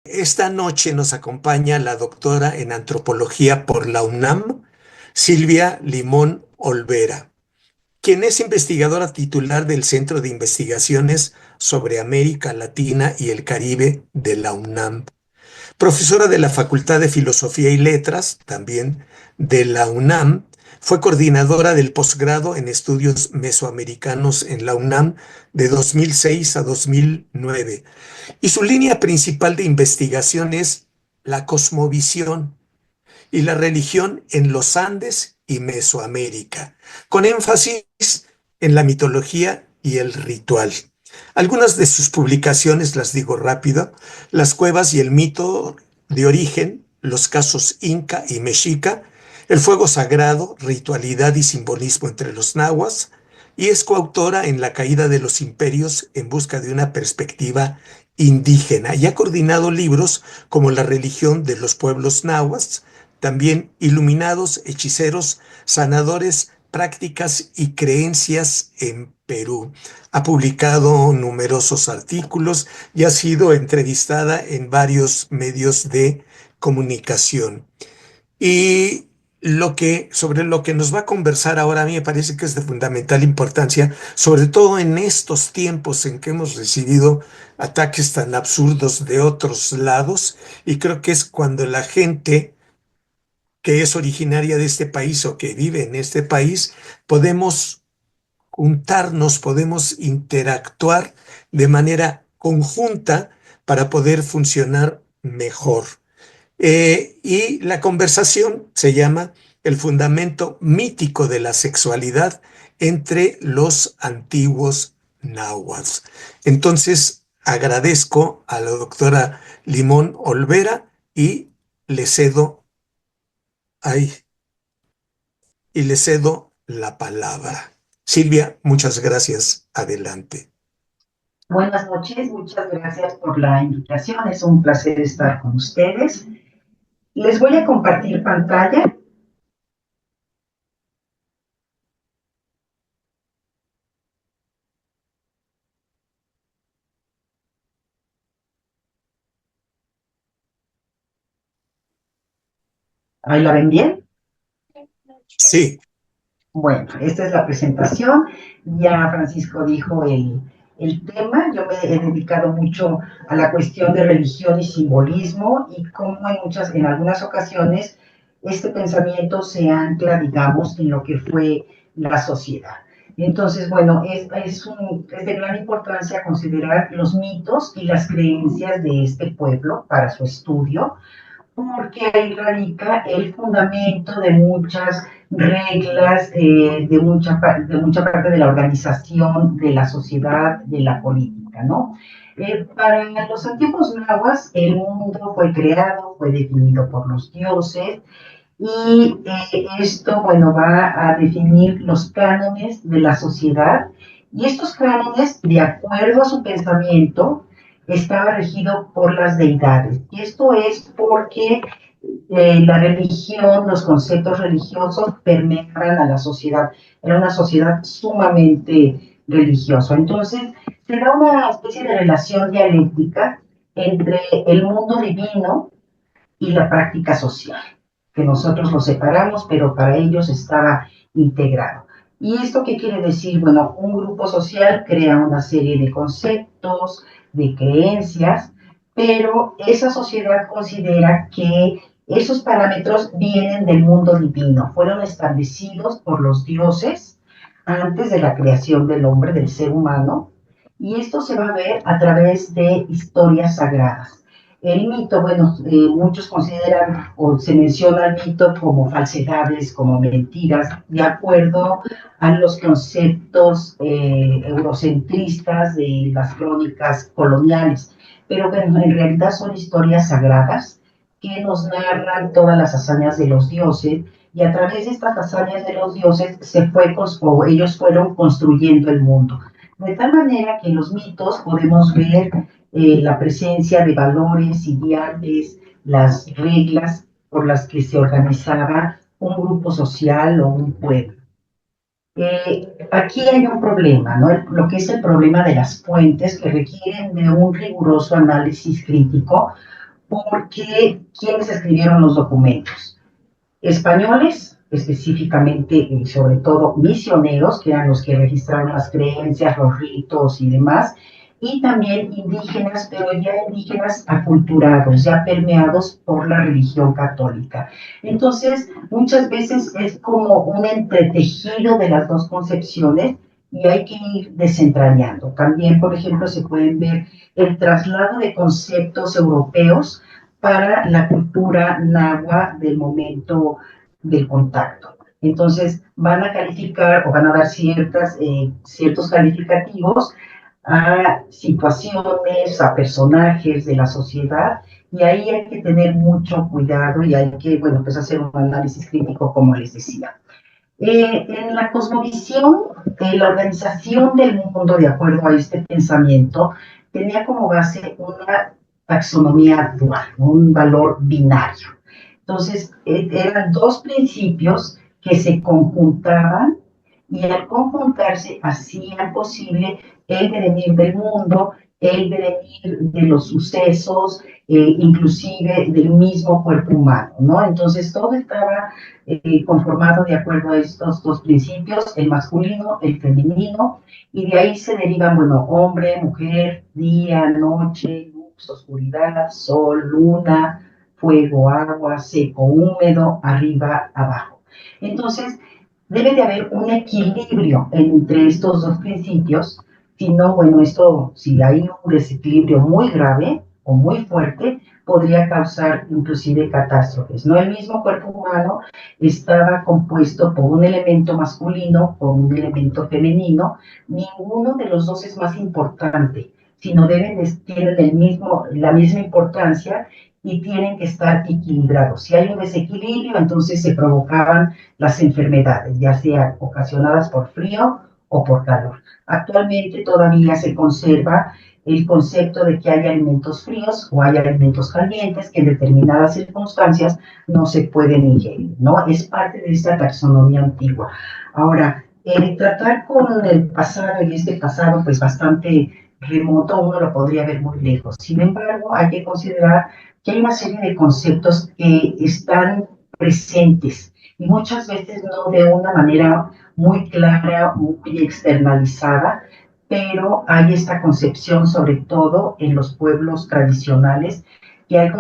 Esta noche nos acompaña la doctora en antropología por la UNAM, Silvia Limón Olvera, quien es investigadora titular del Centro de Investigaciones sobre América Latina y el Caribe de la UNAM, profesora de la Facultad de Filosofía y Letras, también de la UNAM. Fue coordinadora del posgrado en estudios mesoamericanos en la UNAM de 2006 a 2009 y su línea principal de investigación es la cosmovisión y la religión en los Andes y Mesoamérica, con énfasis en la mitología y el ritual. Algunas de sus publicaciones, las digo rápido: Las cuevas y el mito de origen, los casos Inca y Mexica, el fuego sagrado, ritualidad y simbolismo entre los nahuas, y es coautora en La caída de los imperios en busca de una perspectiva indígena, y ha coordinado libros como La religión de los pueblos nahuas, también Iluminados, hechiceros, sanadores, prácticas y creencias en Perú. Ha publicado numerosos artículos y ha sido entrevistada en varios medios de comunicación. Y sobre lo que nos va a conversar ahora, a mí me parece que es de fundamental importancia, sobre todo en estos tiempos en que hemos recibido ataques tan absurdos de otros lados, y creo que es cuando la gente que es originaria de este país o que vive en este país, podemos juntarnos, podemos interactuar de manera conjunta para poder funcionar mejor. Y la conversación se llama El fundamento mítico de la sexualidad entre los antiguos náhuatl. Entonces, agradezco a la doctora Limón Olvera y le cedo, ay, le cedo la palabra. Silvia, muchas gracias. Adelante. Buenas noches, muchas gracias por la invitación. Es un placer estar con ustedes. Les voy a compartir pantalla. ¿Ahí la ven bien? Sí. Bueno, esta es la presentación. Ya Francisco dijo el tema. Yo me he dedicado mucho a la cuestión de religión y simbolismo y cómo en algunas ocasiones este pensamiento se ancla, digamos, en lo que fue la sociedad. Entonces, bueno, es de gran importancia considerar los mitos y las creencias de este pueblo para su estudio, porque ahí radica el fundamento de muchas reglas, de mucha parte de la organización de la sociedad, de la política, ¿no? Para los antiguos nahuas, el mundo fue creado, fue definido por los dioses, y esto, bueno, va a definir los cánones de la sociedad, y estos cánones, de acuerdo a su pensamiento, estaba regido por las deidades. Y esto es porque la religión, los conceptos religiosos permeaban a la sociedad. Era una sociedad sumamente religiosa. Entonces, se da una especie de relación dialéctica entre el mundo divino y la práctica social, que nosotros lo separamos, pero para ellos estaba integrado. ¿Y esto qué quiere decir? Bueno, un grupo social crea una serie de conceptos, de creencias, pero esa sociedad considera que esos parámetros vienen del mundo divino, fueron establecidos por los dioses antes de la creación del hombre, del ser humano, y esto se va a ver a través de historias sagradas. El mito, bueno, muchos consideran o se menciona el mito como falsedades, como mentiras, de acuerdo a los conceptos eurocentristas de las crónicas coloniales. Pero bueno, en realidad son historias sagradas que nos narran todas las hazañas de los dioses, y a través de estas hazañas de los dioses ellos fueron construyendo el mundo. De tal manera que en los mitos podemos ver la presencia de valores, ideales, las reglas por las que se organizaba un grupo social o un pueblo. Aquí hay un problema, ¿no? Lo que es el problema de las fuentes, que requieren de un riguroso análisis crítico, porque ¿quiénes escribieron los documentos? Españoles, específicamente y sobre todo misioneros, que eran los que registraron las creencias, los ritos y demás, y también indígenas, pero ya indígenas aculturados, ya permeados por la religión católica. Entonces, muchas veces es como un entretejido de las dos concepciones y hay que ir desentrañando. También, por ejemplo, se pueden ver el traslado de conceptos europeos para la cultura náhuatl del momento del contacto. Entonces, van a calificar o van a dar ciertos calificativos a situaciones, a personajes de la sociedad, y ahí hay que tener mucho cuidado y hay que, bueno, pues hacer un análisis crítico, como les decía. En la cosmovisión, la organización del mundo, de acuerdo a este pensamiento, tenía como base una taxonomía dual, un valor binario. Entonces, eran dos principios que se conjuntaban y al conjuntarse hacían posible el devenir del mundo, el devenir de los sucesos, inclusive del mismo cuerpo humano, ¿no? Entonces, todo estaba conformado de acuerdo a estos dos principios, el masculino, el femenino, y de ahí se derivan, bueno, hombre, mujer, día, noche, luz, oscuridad, sol, luna, fuego, agua, seco, húmedo, arriba, abajo. Entonces, debe de haber un equilibrio entre estos dos principios, si no, bueno, si hay un desequilibrio muy grave o muy fuerte, podría causar inclusive catástrofes, ¿no? El mismo cuerpo humano estaba compuesto por un elemento masculino, por un elemento femenino, ninguno de los dos es más importante, sino tienen la misma importancia y tienen que estar equilibrados. Si hay un desequilibrio, entonces se provocaban las enfermedades, ya sea ocasionadas por frío o por calor. Actualmente todavía se conserva el concepto de que hay alimentos fríos o hay alimentos calientes que en determinadas circunstancias no se pueden ingerir, ¿no? Es parte de esta taxonomía antigua. Ahora, el tratar con el pasado y este pasado, pues bastante remoto, uno lo podría ver muy lejos. Sin embargo, hay que considerar que hay una serie de conceptos que están presentes y muchas veces no de una manera muy clara, muy externalizada, pero hay esta concepción, sobre todo en los pueblos tradicionales, que hay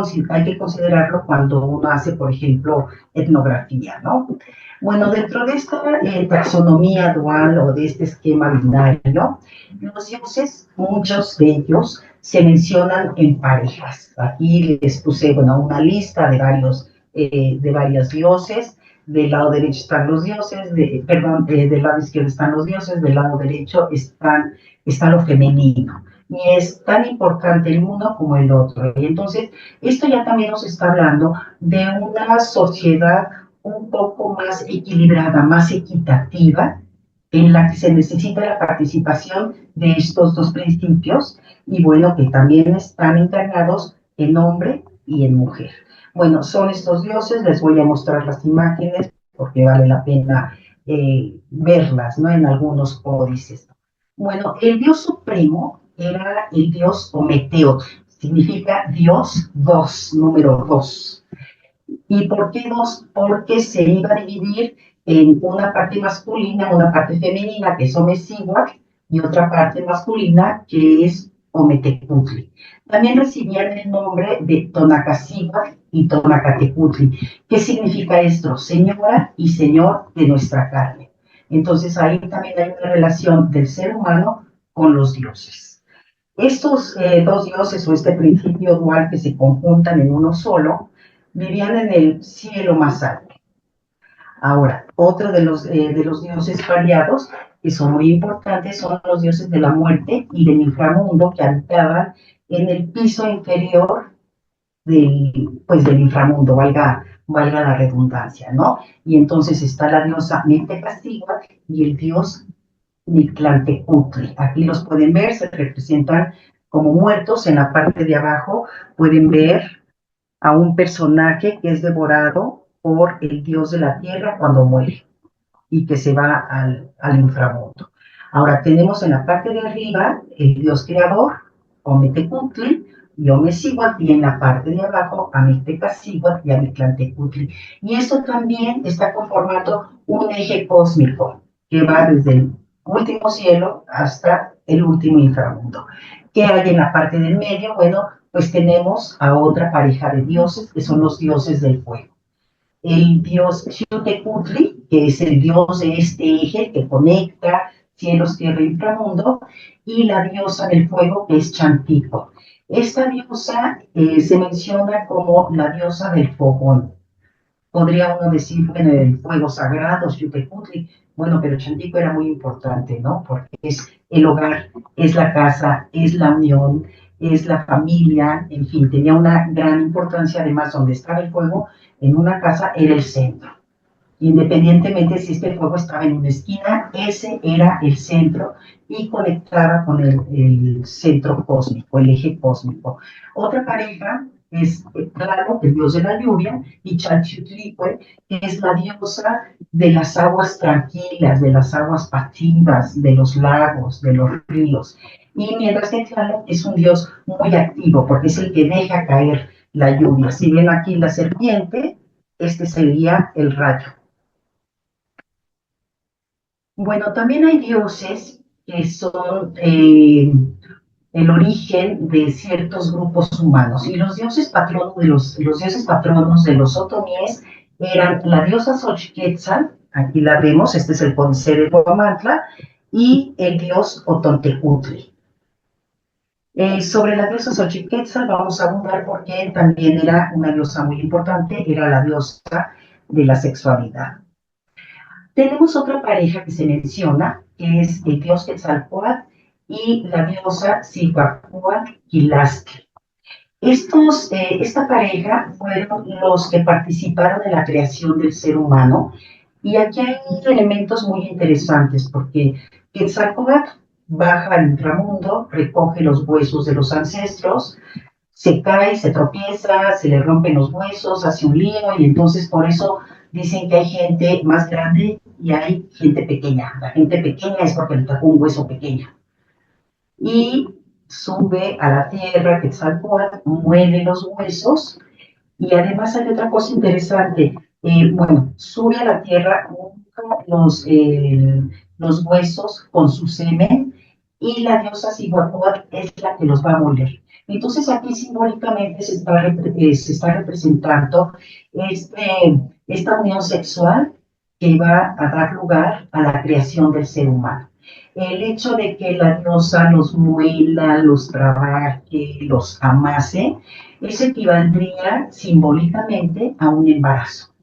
que considerarlo cuando uno hace, por ejemplo, etnografía, ¿no? Bueno, dentro de esta taxonomía dual o de este esquema binario, los dioses, muchos de ellos, se mencionan en parejas. Aquí les puse, bueno, una lista de varios dioses. Del lado derecho están los dioses, del lado izquierdo están los dioses, del lado derecho está lo femenino. Y es tan importante el uno como el otro. Y entonces, esto ya también nos está hablando de una sociedad un poco más equilibrada, más equitativa, en la que se necesita la participación de estos dos principios y bueno, que también están encarnados en hombre y en mujer. Bueno, son estos dioses, les voy a mostrar las imágenes porque vale la pena verlas, ¿no? En algunos códices. Bueno, el dios supremo era el dios Ometeo, significa Dios dos, número dos. ¿Y por qué dos? Porque se iba a dividir en una parte masculina, una parte femenina, que es Omecíhuatl, y otra parte masculina, que es Ometecutli. También recibían el nombre de Tonacacíhuatl y Tonacatecutli. ¿Qué significa esto? Señora y señor de nuestra carne. Entonces ahí también hay una relación del ser humano con los dioses. Estos dos dioses o este principio dual que se conjuntan en uno solo, vivían en el cielo más alto. Ahora, otro de los dioses variados, que son muy importantes, son los dioses de la muerte y del inframundo, que habitaban en el piso inferior del inframundo, valga la redundancia, ¿no? Y entonces está la diosa Mentecacíhuatl y el dios Mictlantecutli. Aquí los pueden ver, se representan como muertos. En la parte de abajo pueden ver a un personaje que es devorado por el dios de la tierra cuando muere y que se va al inframundo. Ahora tenemos en la parte de arriba el dios creador, Ometecutli y Omecihuatl, y en la parte de abajo Amectecacihuatl y Amictlantecutli. Y esto también está conformando un eje cósmico que va desde el último cielo hasta el último inframundo. ¿Qué hay en la parte del medio? Bueno, pues tenemos a otra pareja de dioses, que son los dioses del fuego. El dios Xiuhtecutli, que es el dios de este eje que conecta cielos, tierra y inframundo, y la diosa del fuego, que es Chantico. Esta diosa se menciona como la diosa del fogón. Podría uno decir, bueno, el fuego sagrado, Xiuhtecutli, bueno, pero Chantico era muy importante, ¿no? Porque es el hogar, es la casa, es la unión, es la familia, en fin, tenía una gran importancia. Además, donde estaba el fuego, en una casa, era el centro. Independientemente si este fuego estaba en una esquina, ese era el centro y conectaba con el centro cósmico, el eje cósmico. Otra pareja es, claro, el dios de la lluvia, y Chalchiuhtlicue, que es la diosa de las aguas tranquilas, de las aguas pasivas, de los lagos, de los ríos. Y mientras que Tlaloc es un dios muy activo, porque es el que deja caer la lluvia. Si ven aquí la serpiente, este sería el rayo. Bueno, también hay dioses que son el origen de ciertos grupos humanos. Y los dioses patronos los dioses patronos de los otomíes eran la diosa Xochiquetzal, aquí la vemos, este es el Poncé de Huamantla, y el dios Otontecutli. Sobre la diosa Xochiquetzal vamos a abundar porque también era una diosa muy importante, era la diosa de la sexualidad. Tenemos otra pareja que se menciona, que es el dios Quetzalcóatl y la diosa Cihuacóatl-Quilastle. Esta pareja fueron los que participaron en la creación del ser humano, y aquí hay elementos muy interesantes porque Quetzalcóatl baja al inframundo, recoge los huesos de los ancestros, se cae, se tropieza, se le rompen los huesos, hace un lío, y entonces por eso dicen que hay gente más grande y hay gente pequeña. La gente pequeña es porque le tocó un hueso pequeño. Y sube a la tierra, Quetzalcóatl, muele los huesos, y además hay otra cosa interesante. Bueno, sube a la tierra los huesos con su semen, y la diosa Cihuacóatl es la que los va a moler. Entonces aquí simbólicamente se está representando esta unión sexual que va a dar lugar a la creación del ser humano. El hecho de que la diosa los muela, los trabaje, los amase, eso equivaldría simbólicamente a un embarazo.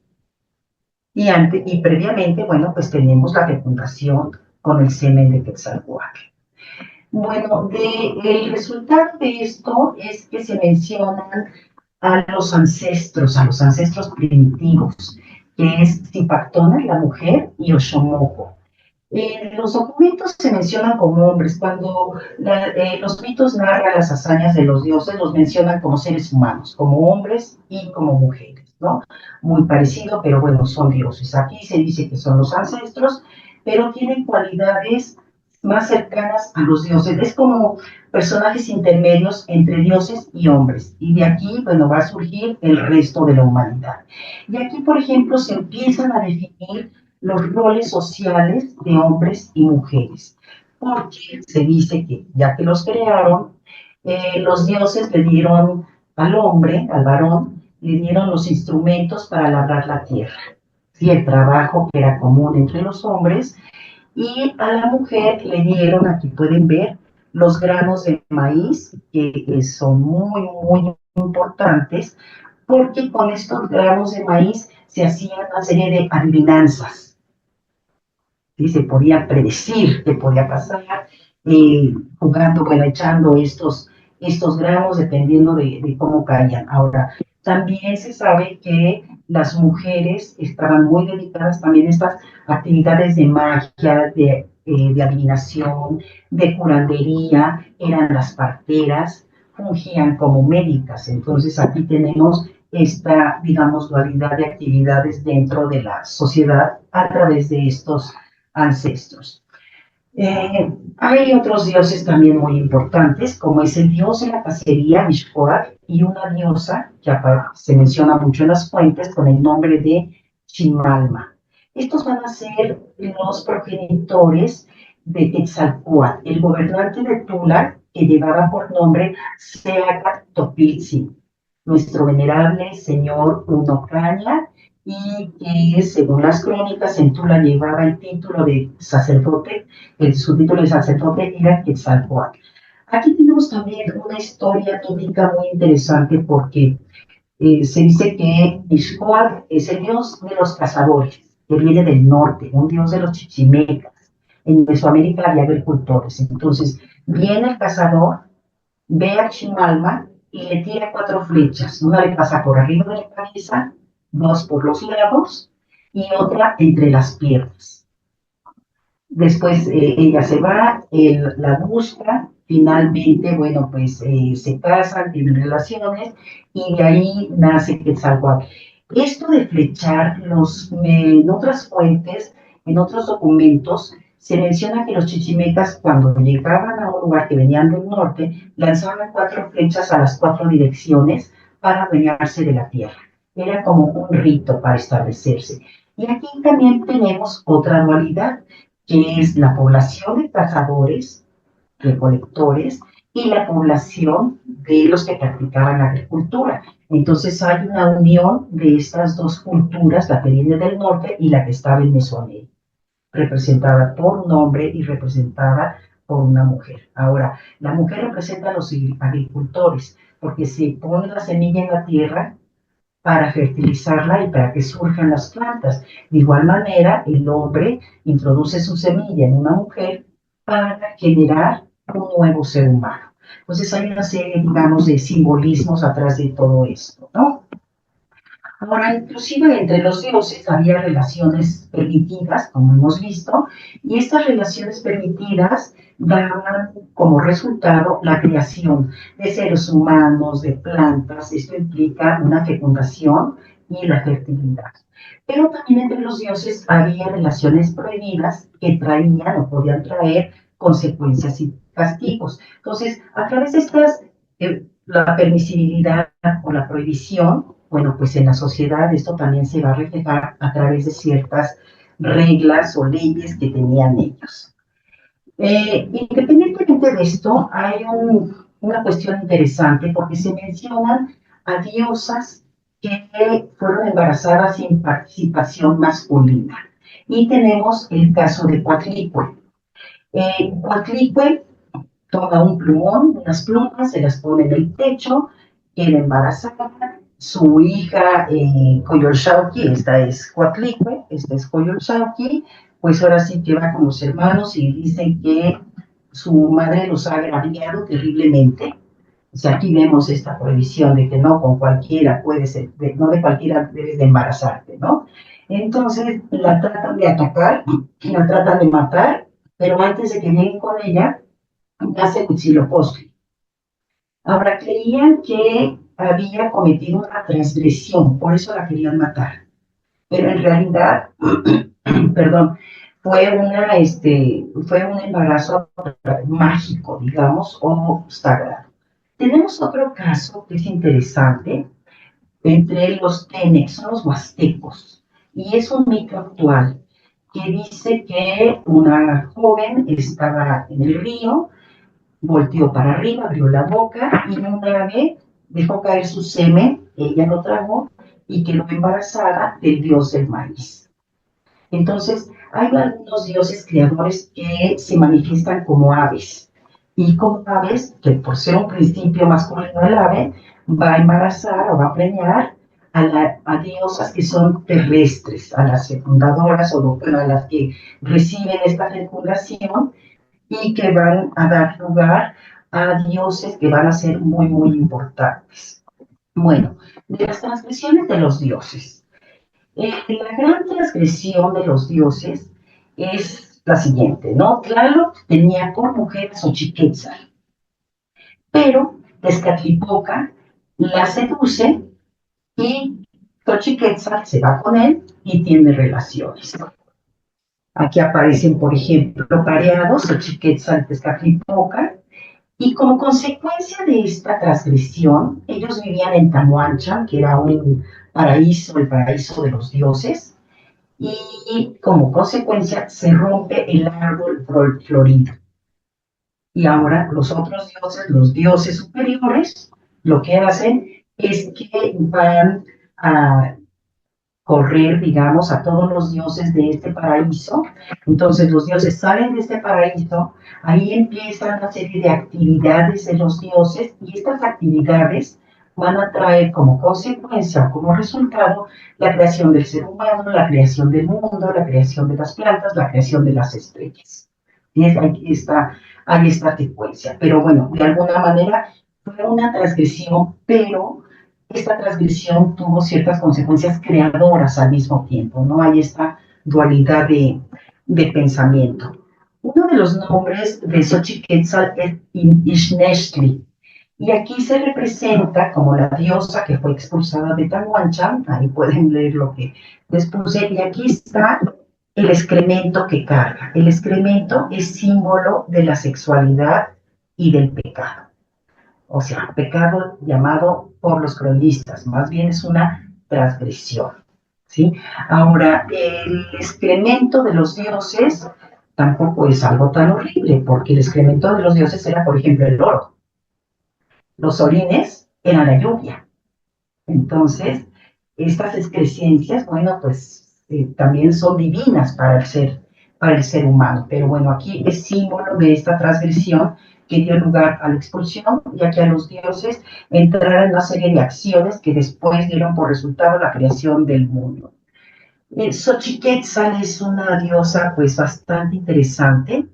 Y previamente, bueno, pues tenemos la fecundación con el semen de Quetzalcóatl. Bueno, el resultado de esto es que se mencionan a los ancestros primitivos, que es Zipactona, la mujer, y Oxomoco. Los documentos se mencionan como hombres. Cuando los mitos narran las hazañas de los dioses, los mencionan como seres humanos, como hombres y como mujeres, ¿no? Muy parecido, pero bueno, son dioses. Aquí se dice que son los ancestros, pero tienen cualidades más cercanas a los dioses. Es como personajes intermedios entre dioses y hombres. Y de aquí, bueno, va a surgir el resto de la humanidad. Y aquí, por ejemplo, se empiezan a definir los roles sociales de hombres y mujeres, porque se dice que ya que los crearon, los dioses le dieron al hombre, al varón, le dieron los instrumentos para labrar la tierra, ¿sí? El trabajo que era común entre los hombres, y a la mujer le dieron, aquí pueden ver, los granos de maíz, que son muy, muy importantes, porque con estos granos de maíz se hacían una serie de adivinanzas. ¿Sí? Se podía predecir qué podía pasar, jugando, bueno, echando estos granos dependiendo de cómo caían. Ahora, también se sabe que las mujeres estaban muy dedicadas también a estas actividades de magia, de adivinación, de curandería, eran las parteras, fungían como médicas. Entonces aquí tenemos esta, digamos, dualidad de actividades dentro de la sociedad a través de estos ancestros. Hay otros dioses también muy importantes, como es el dios de la cacería, Mixcoac, y una diosa que se menciona mucho en las fuentes con el nombre de Chimalma. Estos van a ser los progenitores de Quetzalcóatl, el gobernante de Tula, que llevaba por nombre Seacat Topitzin, nuestro venerable señor Unocaña, y que según las crónicas en Tula llevaba el título de sacerdote, su título de sacerdote era Quetzalcóatl. Aquí tenemos también una historia bíblica muy interesante porque se dice que Ixcoatl es el dios de los cazadores, que viene del norte, un dios de los chichimecas. En Mesoamérica había agricultores. Entonces, viene el cazador, ve a Chimalma y le tira 4 flechas. Una le pasa por arriba de la cabeza, 2 por los lados y otra entre las piernas. Después ella se va, él la busca, finalmente, bueno, pues se casan, tienen relaciones y de ahí nace Quetzalcóatl. Esto de flechar, en otras fuentes, en otros documentos, se menciona que los chichimecas cuando llegaban a un lugar que venían del norte, lanzaban 4 flechas a las 4 direcciones para adueñarse de la tierra. Era como un rito para establecerse. Y aquí también tenemos otra dualidad que es la población de cazadores, recolectores, y la población de los que practicaban la agricultura. Entonces hay una unión de estas dos culturas, la que viene del norte y la que estaba en Mesoamérica, representada por un hombre y representada por una mujer. Ahora, la mujer representa a los agricultores, porque se pone la semilla en la tierra para fertilizarla y para que surjan las plantas. De igual manera, el hombre introduce su semilla en una mujer para generar un nuevo ser humano. Entonces hay una serie, digamos, de simbolismos atrás de todo esto, ¿no? Ahora, inclusive entre los dioses había relaciones permitidas, como hemos visto, y estas relaciones permitidas daban como resultado la creación de seres humanos, de plantas. Esto implica una fecundación y la fertilidad. Pero también entre los dioses había relaciones prohibidas que traían o podían traer consecuencias y castigos. Entonces, a través de estas, la permisibilidad o la prohibición, bueno, pues en la sociedad esto también se va a reflejar a través de ciertas reglas o leyes que tenían ellos. Independientemente de esto, hay una cuestión interesante porque se mencionan a diosas que fueron embarazadas sin participación masculina. Y tenemos el caso de Coatlicue. Coatlicue toma un plumón, unas plumas, se las pone en el techo, queda embarazada. Su hija Coyolxauhqui, esta es Coatlicue, esta es Coyolxauhqui, pues ahora sí que va con los hermanos y dicen que su madre los ha agraviado terriblemente. O sea, aquí vemos esta prohibición de que no con cualquiera puedes, no de cualquiera debes de embarazarte, ¿no? Entonces la tratan de atacar, la tratan de matar, pero antes de que lleguen con ella, nace Huitzilopochtli. Ahora creían que había cometido una transgresión, por eso la querían matar. Pero en realidad, perdón, fue un embarazo mágico, digamos, o sagrado. Tenemos otro caso que es interesante entre los Tenex, son los huastecos, y es un mito actual que dice que una joven estaba en el río, volteó para arriba, abrió la boca y un ave dejó caer su semen, ella lo tragó y quedó embarazada del dios del maíz. Entonces, hay algunos dioses creadores que se manifiestan como aves y como aves que por ser un principio masculino el ave va a embarazar o va a preñar a diosas que son terrestres, a las fecundadoras o bueno, a las que reciben esta fecundación y que van a dar lugar a dioses que van a ser muy, muy importantes. Bueno, de las transgresiones de los dioses. La gran transgresión de los dioses es la siguiente, ¿no? Tlaloc tenía por mujer a Xochiquetzal, pero Tezcatlipoca la seduce y Xochiquetzal se va con él y tiene relaciones. Aquí aparecen, por ejemplo, pareados, Xochiquetzal, Tezcatlipoca, y como consecuencia de esta transgresión, ellos vivían en Tamuancha, que era un paraíso, el paraíso de los dioses, y como consecuencia se rompe el árbol florido. Y ahora los dioses superiores, lo que hacen es que van a correr, digamos, a todos los dioses de este paraíso. Entonces los dioses salen de este paraíso, ahí empiezan una serie de actividades de los dioses y estas actividades van a traer como consecuencia o como resultado la creación del ser humano, la creación del mundo, la creación de las plantas, la creación de las estrellas. Y hay esta secuencia. Pero bueno, de alguna manera fue una transgresión, pero esta transgresión tuvo ciertas consecuencias creadoras al mismo tiempo, ¿no? Hay esta dualidad de pensamiento. Uno de los nombres de Xochiquetzal es Ixnextli, y aquí se representa como la diosa que fue expulsada de Tahuancha, ahí pueden leer lo que les puse, y aquí está el excremento que carga. El excremento es símbolo de la sexualidad y del pecado. O sea, pecado llamado por los cronistas, más bien es una transgresión. ¿Sí? Ahora, el excremento de los dioses tampoco es algo tan horrible, porque el excremento de los dioses era, por ejemplo, el oro. Los orines eran la lluvia. Entonces, estas excrescencias, bueno, pues también son divinas para el ser humano. Pero bueno, aquí es símbolo de esta transgresión que dio lugar a la expulsión, ya que a los dioses entraron una serie de acciones que después dieron por resultado la creación del mundo. Xochiquetzal es una diosa pues bastante interesante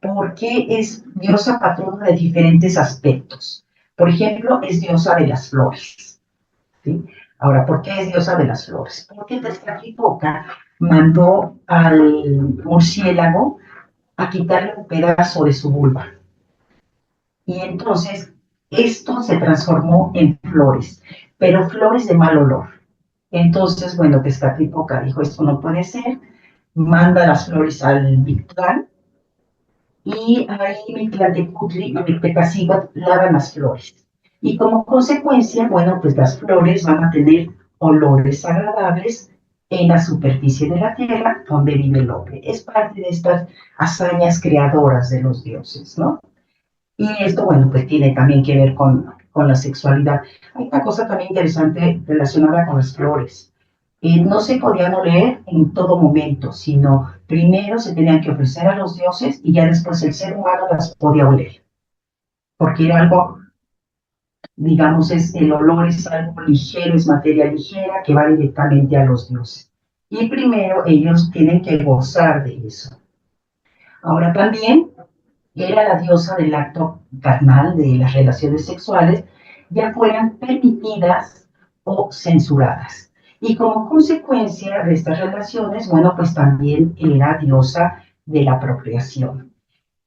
porque es diosa patrona de diferentes aspectos. Por ejemplo, es diosa de las flores. ¿Sí? Ahora, ¿por qué es diosa de las flores? Porque Tezcatlipoca mandó al murciélago a quitarle un pedazo de su vulva. Y entonces esto se transformó en flores, pero flores de mal olor. Entonces, bueno, Tezcatlipoca dijo, esto no puede ser, manda las flores al Mictlán, y ahí Mictlantecutli y Mictecacihuatl lavan las flores. Y como consecuencia, bueno, pues las flores van a tener olores agradables en la superficie de la tierra donde vive el hombre. Es parte de estas hazañas creadoras de los dioses, ¿no? Y esto, bueno, pues tiene también que ver con la sexualidad. Hay una cosa también interesante relacionada con las flores. No se podían oler en todo momento, sino primero se tenían que ofrecer a los dioses y ya después el ser humano las podía oler, porque era algo, digamos, el olor es algo ligero, es materia ligera que va directamente a los dioses. Y primero ellos tienen que gozar de eso. Ahora también era la diosa del acto carnal, de las relaciones sexuales, ya fueran permitidas o censuradas. Y como consecuencia de estas relaciones, bueno, pues también era diosa de la procreación.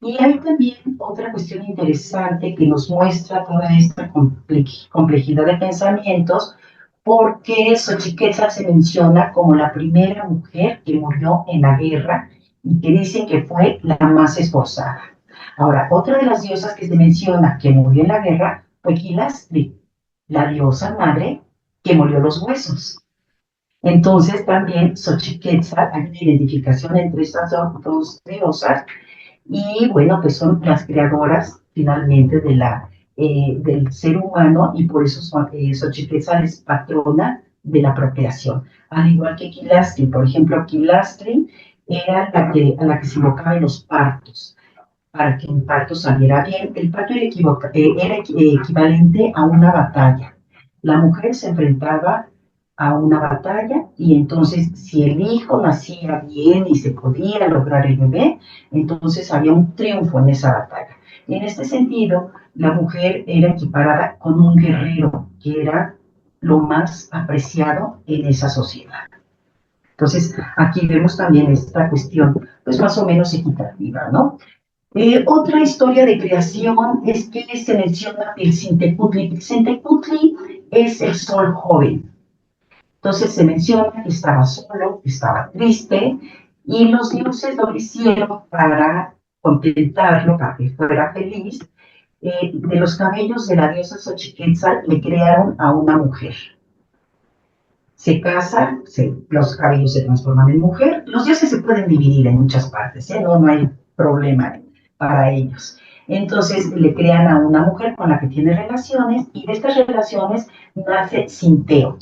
Y hay también otra cuestión interesante que nos muestra toda esta complejidad de pensamientos, porque Xochiquetzal se menciona como la primera mujer que murió en la guerra y que dicen que fue la más esforzada. Ahora, otra de las diosas que se menciona que murió en la guerra fue Quilastri, la diosa madre que murió los huesos. Entonces también Xochiquetzal, hay una identificación entre estas dos diosas y bueno, pues son las creadoras finalmente del ser humano y por eso Xochiquetzal es patrona de la procreación. Al igual que Quilastri, por ejemplo, Quilastri era a la que se invocaban los partos para que un parto saliera bien. El parto era equivalente a una batalla. La mujer se enfrentaba a una batalla y entonces si el hijo nacía bien y se podía lograr el bebé, entonces había un triunfo en esa batalla. Y en este sentido, la mujer era equiparada con un guerrero, que era lo más apreciado en esa sociedad. Entonces, aquí vemos también esta cuestión, pues más o menos equitativa, ¿no? Otra historia de creación es que se menciona Pilsintecutli. Pilsintecutli es el sol joven. Entonces se menciona que estaba solo, que estaba triste Y los dioses lo que hicieron para contentarlo, para que fuera feliz, de los cabellos de la diosa Xochiquetzal le crearon a una mujer. Se casa, los cabellos se transforman en mujer. Los dioses se pueden dividir en muchas partes, no hay problema para ellos. Entonces le crean a una mujer con la que tiene relaciones y de estas relaciones nace Sinteot.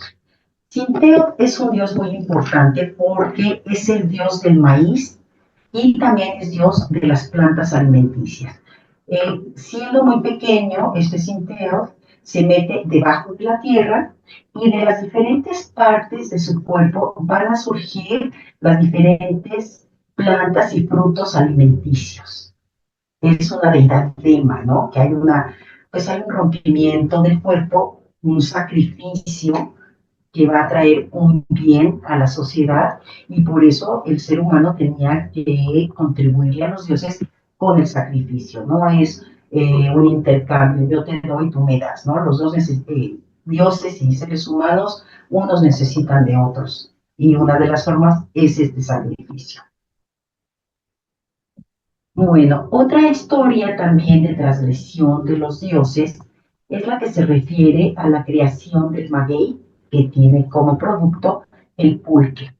Sinteot es un dios muy importante porque es el dios del maíz y también es dios de las plantas alimenticias. Siendo muy pequeño, este Sinteot se mete debajo de la tierra y de las diferentes partes de su cuerpo van a surgir las diferentes plantas y frutos alimenticios. Es una deidad dema, ¿no? Que hay pues hay un rompimiento del cuerpo, un sacrificio que va a traer un bien a la sociedad y por eso el ser humano tenía que contribuirle a los dioses con el sacrificio, no es un intercambio, yo te doy, tú me das, ¿no? Los dos dioses y seres humanos, unos necesitan de otros y una de las formas es este sacrificio. Bueno, otra historia también de transgresión de los dioses es la que se refiere a la creación del maguey, que tiene como producto el pulque.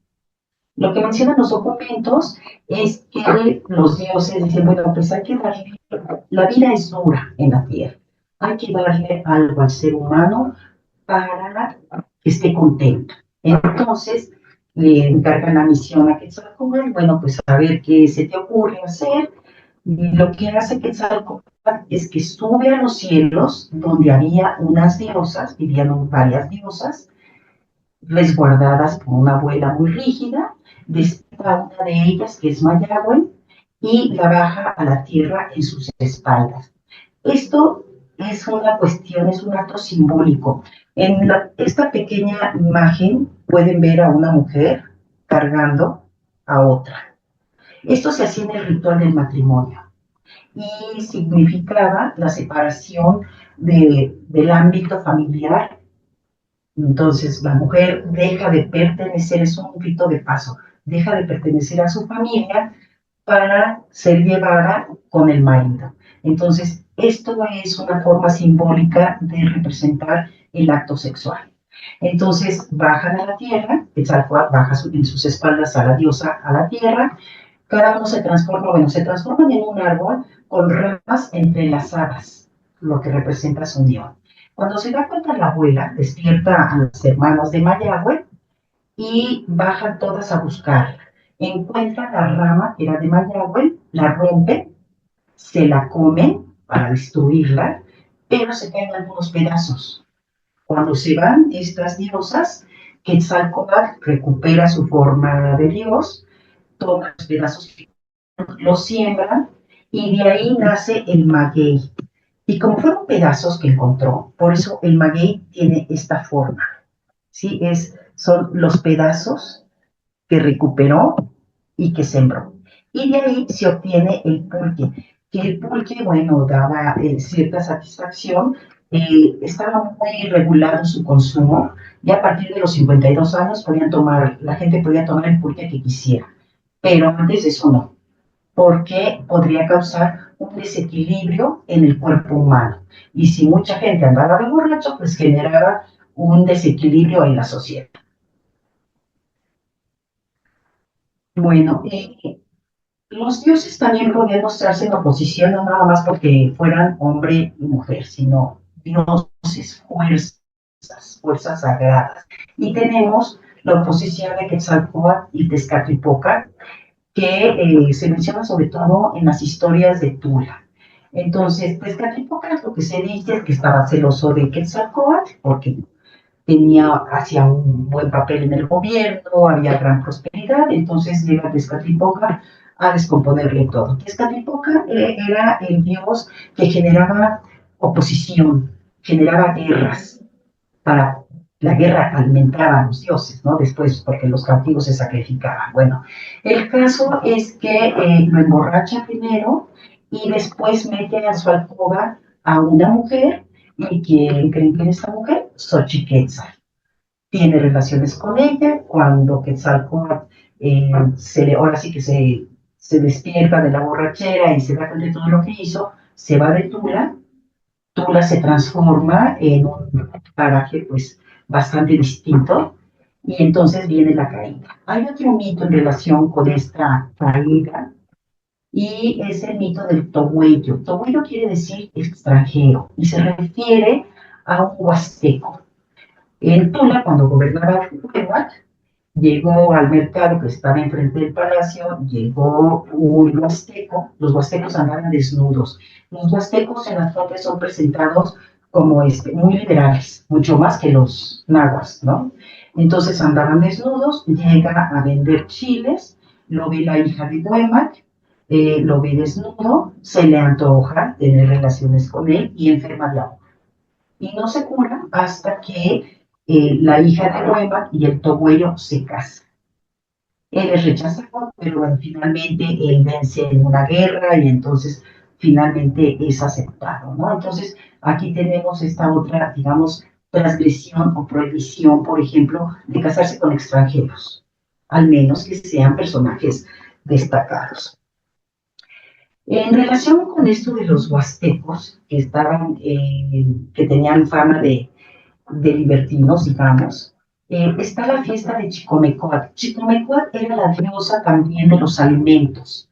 Lo que mencionan los documentos es que los dioses dicen, bueno, pues hay que darle, la vida es dura en la tierra, hay que darle algo al ser humano para que esté contento. Entonces, le encargan la misión a Quetzalcóatl, bueno, pues a ver qué se te ocurre hacer. Y lo que hace Quetzalcóatl es que sube a los cielos, donde había unas diosas, vivían varias diosas, resguardadas por una abuela muy rígida, despierta una de ellas, que es Mayagüe, y la baja a la tierra en sus espaldas. Esto es una cuestión, es un acto simbólico. En esta pequeña imagen pueden ver a una mujer cargando a otra. Esto se hacía en el ritual del matrimonio y significaba la separación del ámbito familiar. Entonces la mujer deja de pertenecer, es un rito de paso, deja de pertenecer a su familia para ser llevada con el marido. Entonces, esto es una forma simbólica de representar el acto sexual. Entonces, bajan a la tierra, Quetzalcóatl baja en sus espaldas a la diosa a la tierra, cada uno se transforma, bueno, se transforman en un árbol con ramas entrelazadas, lo que representa su unión. Cuando se da cuenta la abuela, despierta a las hermanas de Mayagüe y bajan todas a buscarla. Encuentran la rama que era de Mayagüe, la rompen, se la comen para destruirla, pero se caen algunos pedazos. Cuando se van estas diosas, Quetzalcóatl recupera su forma de dios, toma los pedazos, los siembra y de ahí nace el maguey. Y como fueron pedazos que encontró, por eso el maguey tiene esta forma. ¿Sí? Son los pedazos que recuperó y que sembró. Y de ahí se obtiene el pulque, que el pulque, bueno, daba cierta satisfacción, estaba muy regulado su consumo, y a partir de los 52 años la gente podía tomar el pulque que quisiera, pero antes de eso no, porque podría causar un desequilibrio en el cuerpo humano. Y si mucha gente andaba de borracho, pues generaba un desequilibrio en la sociedad. Bueno, los dioses también podían mostrarse en oposición, no nada más porque fueran hombre y mujer, sino dioses, fuerzas sagradas. Y tenemos la oposición de Quetzalcóatl y Tezcatlipoca, que se menciona sobre todo en las historias de Tula. Entonces, Tezcatlipoca, lo que se dice es que estaba celoso de Quetzalcóatl porque hacía un buen papel en el gobierno, había gran prosperidad, entonces llega Tezcatlipoca a descomponerle todo. Tezcatlipoca era el dios que generaba oposición, generaba guerras. Para la guerra alimentaba a los dioses, ¿no? Después, porque los cautivos se sacrificaban. Bueno, el caso es que lo emborracha primero y después mete a su alcoba a una mujer. ¿Y quién creen que es esta mujer? Xochiquetzal. tiene relaciones con ella. Cuando Quetzalcóatl ahora sí que se despierta de la borrachera y se da cuenta de todo lo que hizo, se va de Tula. Tula se transforma en un paraje pues bastante distinto y entonces viene la caída. Hay otro mito en relación con esta caída y es el mito del Tohuello. Tohuello quiere decir extranjero y se refiere a un huasteco. En Tula, cuando gobernaba Huehuat, llegó al mercado que estaba enfrente del palacio, llegó un huasteco. Los huastecos andaban desnudos. Los huastecos en las fuentes son presentados como muy liberales, mucho más que los nahuas, ¿no? Entonces andaban desnudos, llega a vender chiles, lo ve la hija de Huehuat, lo ve desnudo, se le antoja tener relaciones con él y enferma de agua. Y no se cura hasta que la hija de Huehuat y el Tohuello se casan. Él es rechazado, pero bueno, finalmente él vence en una guerra y entonces finalmente es aceptado, ¿no? Entonces aquí tenemos esta otra, digamos, transgresión o prohibición, por ejemplo, de casarse con extranjeros, al menos que sean personajes destacados. En relación con esto de los huastecos, que tenían fama de libertinos, digamos, está la fiesta de Chicomecoatl. Chicomecoatl era la diosa también de los alimentos.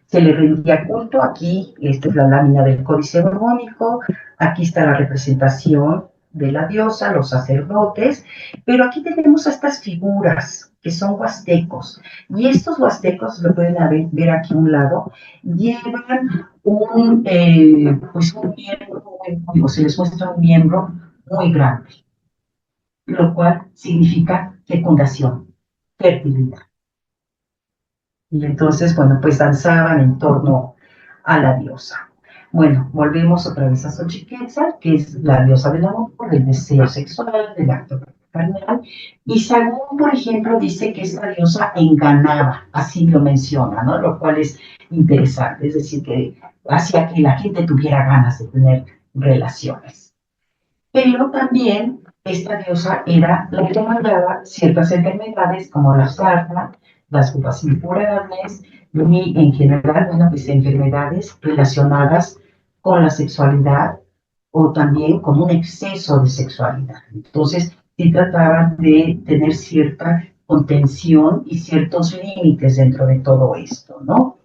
Se le rendía culto aquí, esta es la lámina del Códice Borbónico, aquí está la representación de la diosa, los sacerdotes, pero aquí tenemos a estas figuras que son huastecos, y estos huastecos, lo pueden ver aquí a un lado, llevan pues un miembro, o se les muestra un miembro muy grande, lo cual significa fecundación, fertilidad. Y entonces, bueno, pues danzaban en torno a la diosa. Bueno, volvemos otra vez a Xochiquetzal, que es la diosa del amor, del deseo sexual, del acto carnal. Y Sagún, por ejemplo, dice que esta diosa enganaba, así lo menciona, ¿no? Lo cual es interesante, es decir, que hacía que la gente tuviera ganas de tener relaciones. Pero también esta diosa era la que mandaba ciertas enfermedades como la sarna, las uvas impurables y en general, bueno, pues enfermedades relacionadas con la sexualidad o también con un exceso de sexualidad. Entonces, sí trataban de tener cierta contención y ciertos límites dentro de todo esto, ¿no?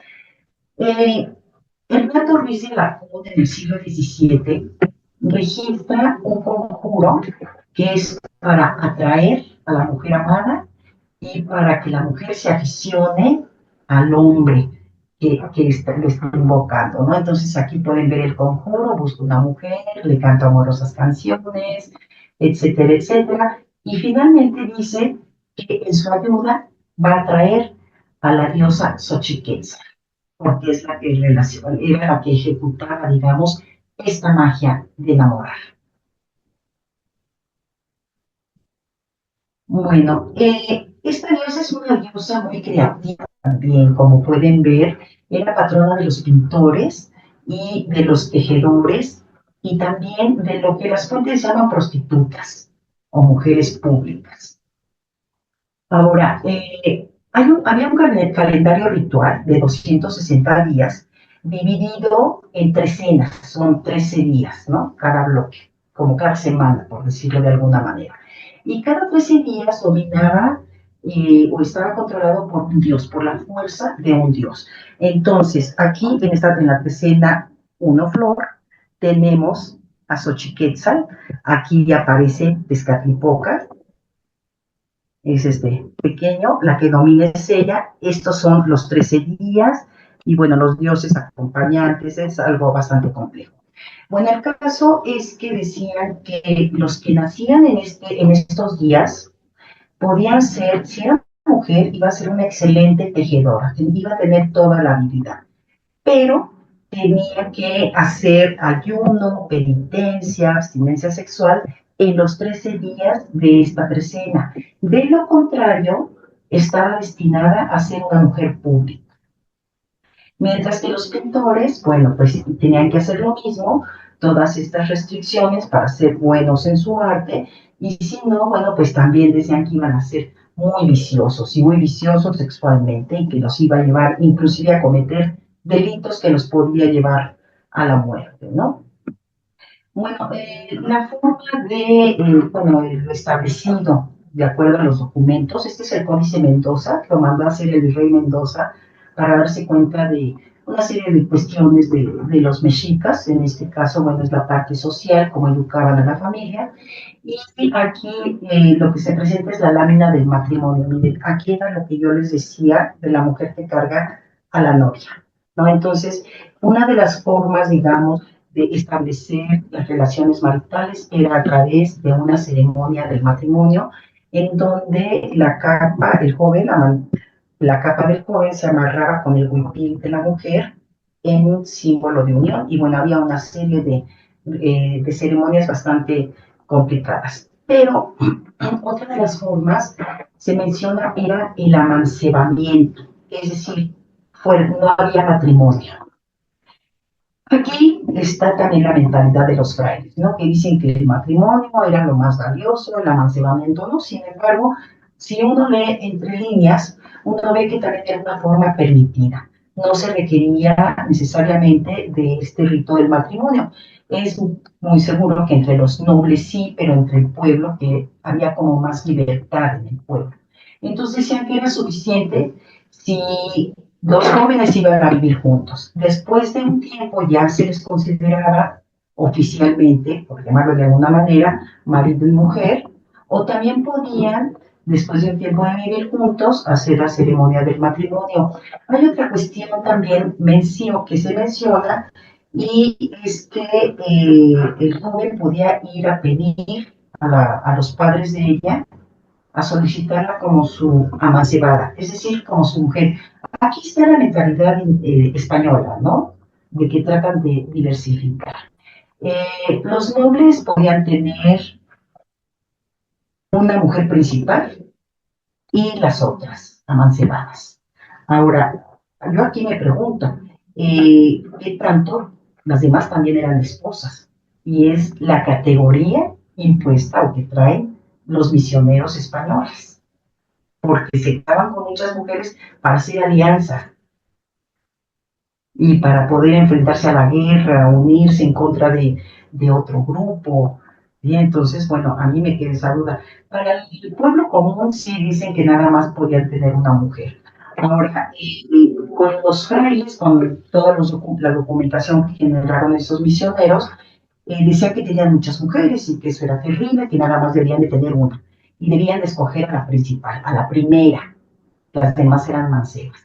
Hernando Ruiz de la Lacunza en el siglo XVII registra un conjuro que es para atraer a la mujer amada y para que la mujer se aficione al hombre que le está invocando, ¿no? Entonces aquí pueden ver el conjuro, busca una mujer, le canta amorosas canciones, etcétera, etcétera, y finalmente dice que en su ayuda va a atraer a la diosa Xochiquetzal, porque es la que era la que ejecutaba, digamos, esta magia de enamorar. Bueno, esta diosa es una diosa muy creativa también, como pueden ver, era patrona de los pintores y de los tejedores y también de lo que las fuentes llaman prostitutas o mujeres públicas. Ahora, había un calendario ritual de 260 días dividido en trecenas, son 13 días, ¿no? Cada bloque, como cada semana, por decirlo de alguna manera. Y cada 13 días dominaba o estaba controlado por un dios, por la fuerza de un dios. Entonces, aquí en la trecena 1 flor, tenemos a Xochiquetzal, aquí aparece Tezcatlipoca, es pequeño, la que domina es ella, estos son los 13 días, y bueno, los dioses acompañantes, es algo bastante complejo. Bueno, el caso es que decían que los que nacían en estos días podían ser, si era mujer, iba a ser una excelente tejedora, iba a tener toda la habilidad, pero tenía que hacer ayuno, penitencia, abstinencia sexual en los 13 días de esta trecena. De lo contrario, estaba destinada a ser una mujer pública. Mientras que los pintores, bueno, pues tenían que hacer lo mismo, todas estas restricciones para ser buenos en su arte, y si no, bueno, pues también decían que iban a ser muy viciosos y muy viciosos sexualmente y que los iba a llevar inclusive a cometer delitos que los podía llevar a la muerte, ¿no? Bueno, la forma de, bueno, lo establecido de acuerdo a los documentos, este es el Códice Mendoza, que lo mandó a hacer el virrey Mendoza para darse cuenta de una serie de cuestiones de los mexicas, en este caso, bueno, es la parte social, cómo educaban a la familia, y aquí lo que se presenta es la lámina del matrimonio. Miren, aquí era lo que yo les decía de la mujer que carga a la novia, ¿no? Entonces, una de las formas, digamos, de establecer las relaciones maritales era a través de una ceremonia del matrimonio en donde la capa, el joven, la capa del joven se amarraba con el huipil de la mujer en un símbolo de unión y bueno, había una serie de ceremonias bastante complicadas. Pero otra de las formas se menciona era el amancebamiento, es decir, no había matrimonio. Aquí está también la mentalidad de los frailes, ¿no? Que dicen que el matrimonio era lo más valioso, el amancebamiento no. Sin embargo, si uno lee entre líneas, uno ve que también era una forma permitida. No se requería necesariamente de este rito del matrimonio. Es muy seguro que entre los nobles sí, pero entre el pueblo que había como más libertad en el pueblo. Entonces decían que era suficiente si los jóvenes iban a vivir juntos. Después de un tiempo ya se les consideraba oficialmente, por llamarlo de alguna manera, marido y mujer, o también podían, después de un tiempo de vivir juntos, hacer la ceremonia del matrimonio. Hay otra cuestión también que se menciona, y es que el joven podía ir a pedir a los padres de ella a solicitarla como su amancebada, es decir, como su mujer. Aquí está la mentalidad española, ¿no? De que tratan de diversificar. Los nobles podían tener una mujer principal y las otras amancebadas. Ahora, yo aquí me pregunto, ¿qué tanto las demás también eran esposas? Y es la categoría impuesta o que traen los misioneros españoles, porque se casaban con muchas mujeres para hacer alianza y para poder enfrentarse a la guerra, unirse en contra de otro grupo. Y entonces, bueno, a mí me queda esa duda. Para el pueblo común sí dicen que nada más podían tener una mujer. Ahora, con los frailes, con toda la documentación que generaron esos misioneros, decían que tenían muchas mujeres y que eso era terrible, que nada más debían de tener una. Y debían de escoger a la principal, a la primera. Las demás eran mancebas.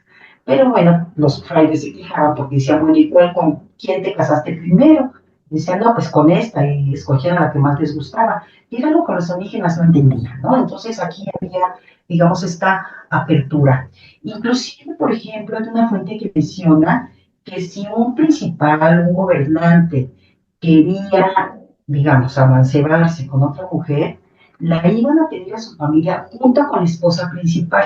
Pero bueno, los frailes se quejaban porque decían, bueno, ¿y con quién te casaste primero? Y decían, no, pues con esta, y escogían a la que más les gustaba. Y era algo que los indígenas no entendían, ¿no? Entonces aquí había, digamos, esta apertura. Inclusive, por ejemplo, hay una fuente que menciona que si un principal, un gobernante, quería, digamos, amancebarse con otra mujer, la iban a pedir a su familia junto con la esposa principal.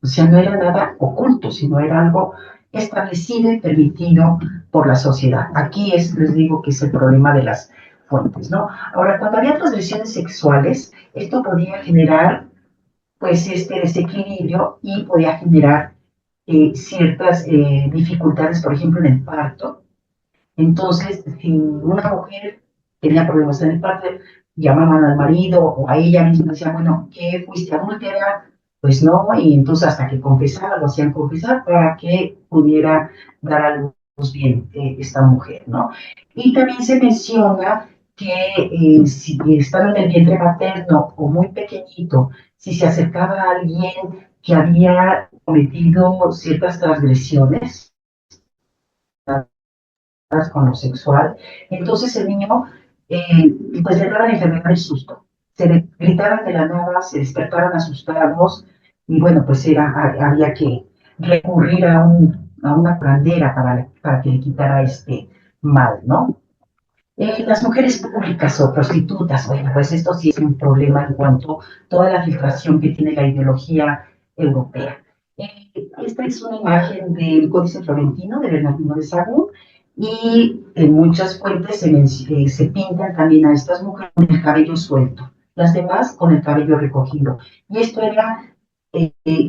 O sea, no era nada oculto, sino era algo establecido y permitido por la sociedad. Aquí les digo que es el problema de las fuentes, ¿no? Ahora, cuando había transgresiones sexuales, esto podía generar, pues, este desequilibrio y podía generar ciertas dificultades, por ejemplo, en el parto. Entonces, si una mujer tenía problemas en el parto, llamaban al marido o a ella misma y decían, bueno, ¿qué fuiste adúltera? Pues no, y entonces hasta que confesara, lo hacían confesar para que pudiera dar a luz bien esta mujer, ¿no? Y también se menciona que si estaba en el vientre materno o muy pequeñito, si se acercaba a alguien que había cometido ciertas transgresiones, con lo sexual, entonces el niño, pues le daban enfermedad del susto, se le gritaban de la nada, se despertaban asustados, y bueno, pues había que recurrir a una curandera para que le quitara este mal, ¿no? Las mujeres públicas o prostitutas, bueno, pues esto sí es un problema en cuanto a toda la filtración que tiene la ideología europea. Esta es una imagen del Códice Florentino de Bernardino de Sahagún, Y en muchas fuentes se pintan también a estas mujeres con el cabello suelto, las demás con el cabello recogido. Y esto era,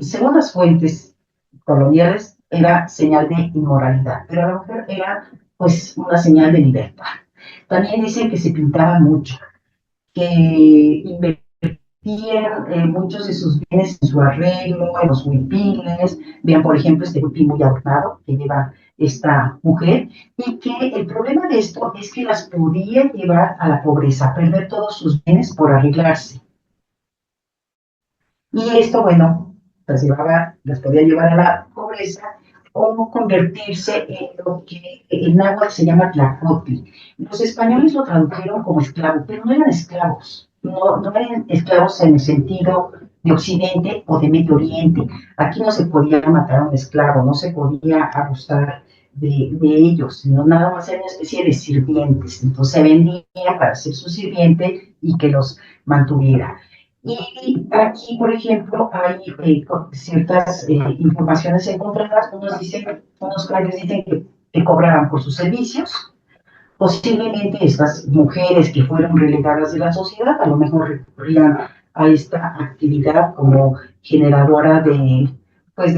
según las fuentes coloniales, era señal de inmoralidad, pero a la mujer era pues una señal de libertad. También dicen que se pintaban mucho, que invertían muchos de sus bienes en su arreglo, en los huipiles. Vean, por ejemplo, este huipil muy adornado que lleva esta mujer, y que el problema de esto es que las podía llevar a la pobreza, perder todos sus bienes por arreglarse. Y esto, bueno, las podía llevar a la pobreza o convertirse en lo que en náhuatl se llama tlacotli. Los españoles lo tradujeron como esclavo, pero no eran esclavos, no eran esclavos en el sentido de Occidente o de Medio Oriente. Aquí no se podía matar a un esclavo, no se podía abusar de ellos, sino nada más era una especie de sirvientes. Entonces se vendía para ser su sirviente y que los mantuviera. Y aquí, por ejemplo, hay ciertas informaciones encontradas. Unos padres dicen que cobraban por sus servicios. Posiblemente estas mujeres que fueron relegadas de la sociedad a lo mejor recurrían a esta actividad como generadora pues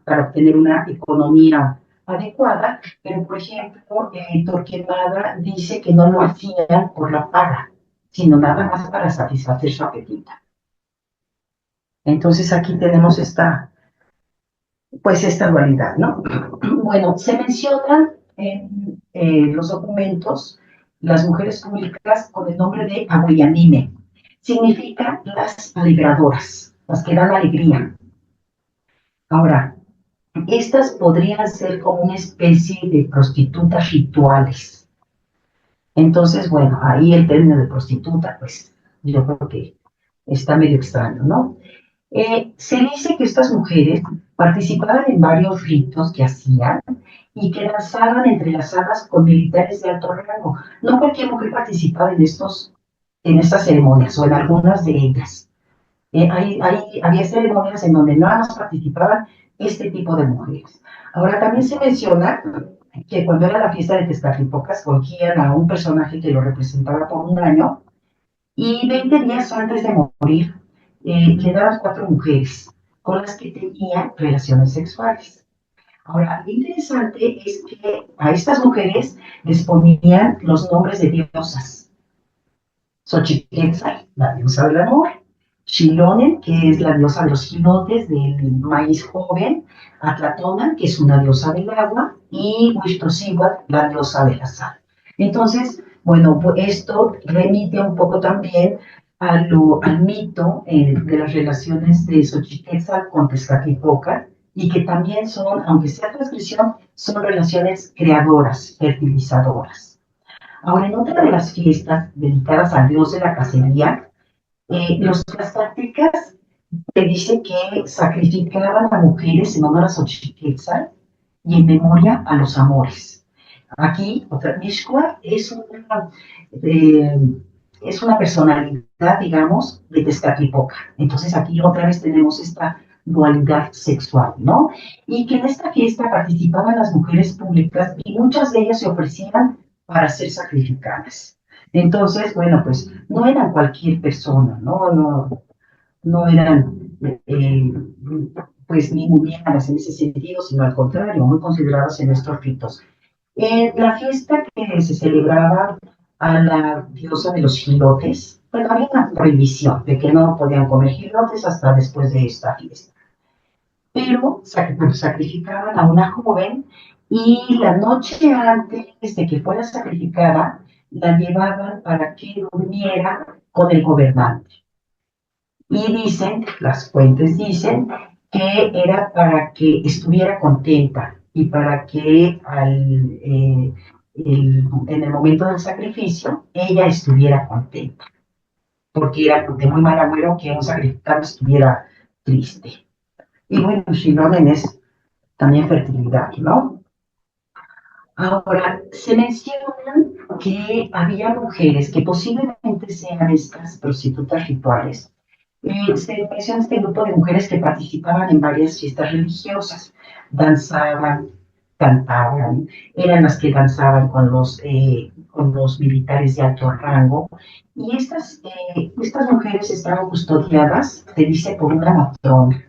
para obtener una economía adecuada, pero por ejemplo, Torquemada dice que no lo hacían por la paga, sino nada más para satisfacer su apetito. Entonces aquí tenemos pues esta dualidad, ¿no? Bueno, se mencionan en los documentos las mujeres públicas con el nombre de Aguayanime. Significa las alegradoras, las que dan alegría. Ahora, estas podrían ser como una especie de prostitutas rituales. Entonces, bueno, ahí el término de prostituta, pues yo creo que está medio extraño, ¿no? Se dice que estas mujeres participaban en varios ritos que hacían y que danzaban entrelazadas con militares de alto rango. No cualquier mujer participaba en estas ceremonias o en algunas de ellas. Había ceremonias en donde nada más participaban este tipo de mujeres. Ahora, también se menciona que cuando era la fiesta de Tezcatlipoca, escogían a un personaje que lo representaba por un año y 20 días antes de morir le daban 4 mujeres con las que tenían relaciones sexuales. Ahora, lo interesante es que a estas mujeres les ponían los nombres de diosas. Xochiquetzal, la diosa del amor; Xilonen, que es la diosa de los jilotes, del maíz joven; Atlatona, que es una diosa del agua; y Huixtocíhuatl, la diosa de la sal. Entonces, bueno, pues esto remite un poco también al mito de las relaciones de Xochiquetzal con Tezcatlipoca, y que también son, aunque sea transgresión, son relaciones creadoras, fertilizadoras. Ahora, en otra de las fiestas dedicadas al dios de la cacería, los tlaxcaltecas te dicen que sacrificaban a mujeres en honor a Xochiquetzal y en memoria a los amores. Aquí, otra Mixcoac eh, es una personalidad, digamos, de Tezcatlipoca. Entonces aquí otra vez tenemos esta dualidad sexual, ¿no? Y que en esta fiesta participaban las mujeres públicas y muchas de ellas se ofrecían para ser sacrificadas. Entonces, bueno, pues no eran cualquier persona, no eran eh, pues ni muy bien en ese sentido, sino al contrario, muy consideradas en estos ritos. La fiesta que se celebraba a la diosa de los jilotes, bueno, había una prohibición de que no podían comer jilotes hasta después de esta fiesta. Pero sacrificaban a una joven y la noche antes de que fuera sacrificada, la llevaban para que durmiera con el gobernante. Y dicen, las fuentes dicen, que era para que estuviera contenta y para que en el momento del sacrificio ella estuviera contenta, porque era de muy mal agüero que un sacrificado estuviera triste. Y bueno, Xilonen es también fertilidad, ¿no? Ahora, se mencionan que había mujeres que posiblemente sean estas prostitutas rituales. Se menciona este grupo de mujeres que participaban en varias fiestas religiosas, danzaban, cantaban, eran las que danzaban con los militares de alto rango. Y estas mujeres estaban custodiadas, se dice, por una matrona.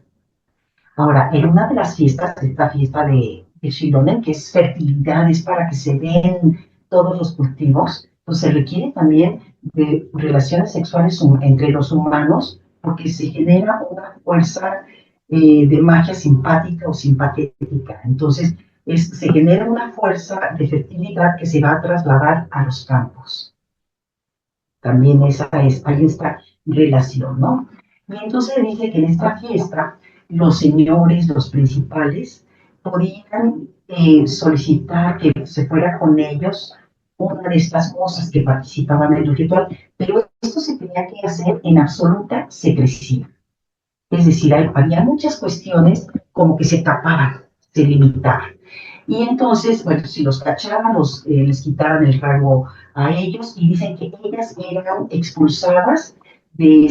Ahora, en una de las fiestas, esta fiesta de Shilonen, que es fertilidad, es para que se den todos los cultivos, pues se requiere también de relaciones sexuales entre los humanos, porque se genera una fuerza de magia simpática o simpatética. Entonces, se genera una fuerza de fertilidad que se va a trasladar a los campos. También hay esta relación, ¿no? Y entonces dice que en esta fiesta los señores, los principales, podían solicitar que se fuera con ellos una de estas mozas que participaban en el ritual, pero esto se tenía que hacer en absoluta secrecía. Es decir, había muchas cuestiones como que se tapaban, se limitaban. Y entonces, bueno, si los cachaban, les quitaban el rango a ellos y dicen que ellas eran expulsadas de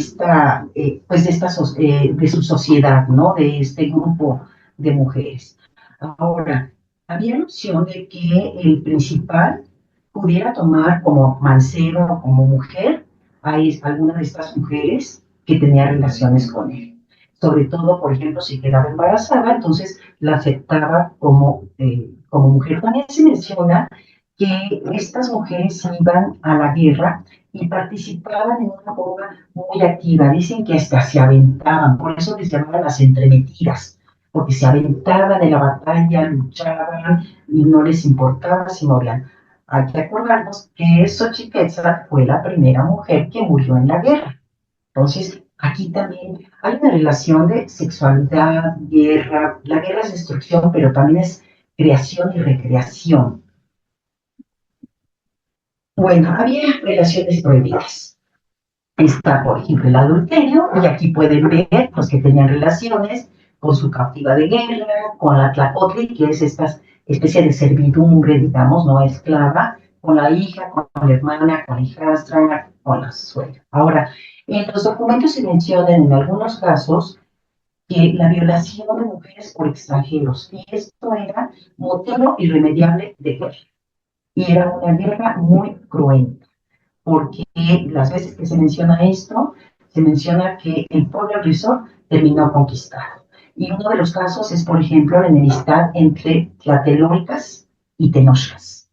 de su sociedad, ¿no? De este grupo de mujeres. Ahora, había la opción de que el principal pudiera tomar como mancero, como mujer, a alguna de estas mujeres que tenía relaciones con él. Sobre todo, por ejemplo, si quedaba embarazada, entonces la aceptaba como mujer. También se menciona que estas mujeres iban a la guerra y participaban en una forma muy activa. Dicen que hasta se aventaban, por eso les llamaban las entremetidas, porque se aventaban en la batalla, luchaban y no les importaba si morían. Hay que acordarnos que Xochiquetzal fue la primera mujer que murió en la guerra. Entonces, aquí también hay una relación de sexualidad, guerra. La guerra es destrucción, pero también es creación y recreación. Bueno, había relaciones prohibidas. Está, por ejemplo, el adulterio, y aquí pueden ver los que tenían relaciones con su cautiva de guerra, con la tlacotli, que es esta especie de servidumbre, digamos, no esclava, con la hija, con la hermana, con la hijastra, con la suegra. Ahora, en los documentos se mencionan en algunos casos que la violación de mujeres por extranjeros, y esto era motivo irremediable de guerra, y era una guerra muy cruenta, porque las veces que se menciona esto, se menciona que el pueblo agresor terminó conquistado. Y uno de los casos es, por ejemplo, la enemistad entre tlatelolcas y tenochtlas.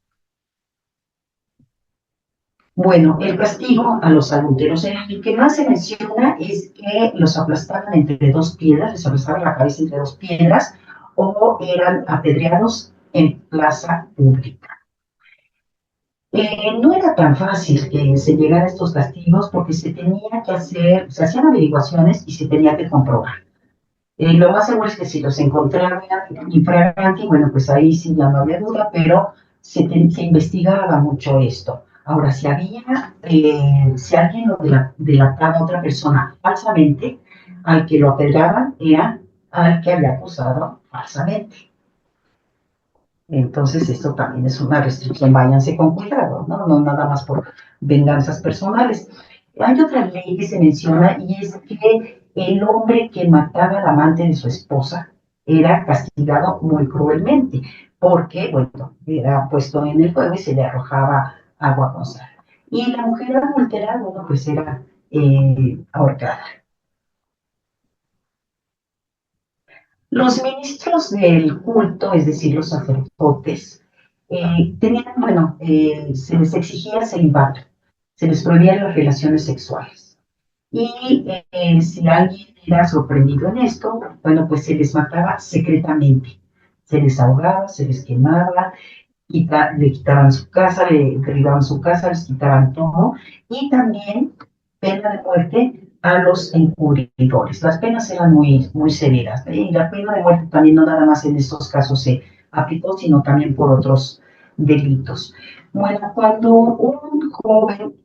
Bueno, el castigo a los adúlteros, el que más se menciona es que los aplastaban entre dos piedras, les aplastaban la cabeza entre dos piedras, o eran apedreados en plaza pública. No era tan fácil que se llegara a estos castigos porque se hacían averiguaciones y se tenía que comprobar. Lo más seguro es que si los encontraban infraganti, bueno, pues ahí sí ya no había duda, pero se investigaba mucho esto. Ahora, si alguien lo delataba a otra persona falsamente, al que lo apedreaban era al que había acusado falsamente. Entonces, esto también es una restricción, váyanse con cuidado, ¿no? No nada más por venganzas personales. Hay otra ley que se menciona y es que el hombre que mataba al amante de su esposa era castigado muy cruelmente, porque, bueno, era puesto en el fuego y se le arrojaba agua con sal. Y la mujer adulterada, bueno, pues era ahorcada. Los ministros del culto, es decir, los sacerdotes, se les exigía celibato, se les prohibían las relaciones sexuales. Y si alguien era sorprendido en esto, bueno, pues se les mataba secretamente. Se les ahogaba, se les quemaba, le quitaban su casa, le derribaban su casa, les quitaban todo. Y también pena de muerte a los encubridores. Las penas eran muy, muy severas. Y la pena de muerte también no nada más en estos casos se aplicó, sino también por otros delitos. Bueno, cuando un joven,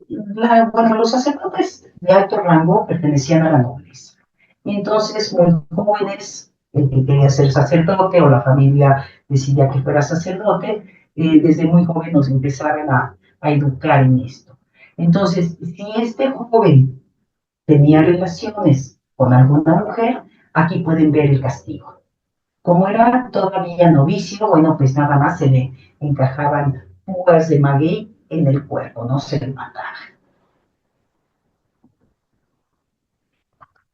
los sacerdotes de alto rango pertenecían a la nobleza. Y entonces, muy jóvenes, el que quería ser sacerdote o la familia decidía que fuera sacerdote, desde muy joven nos empezaron a educar en esto. Entonces, si este joven tenía relaciones con alguna mujer, aquí pueden ver el castigo. Como era todavía novicio, bueno, pues nada más se le encajaban púas de maguey en el cuerpo, no se le mataba.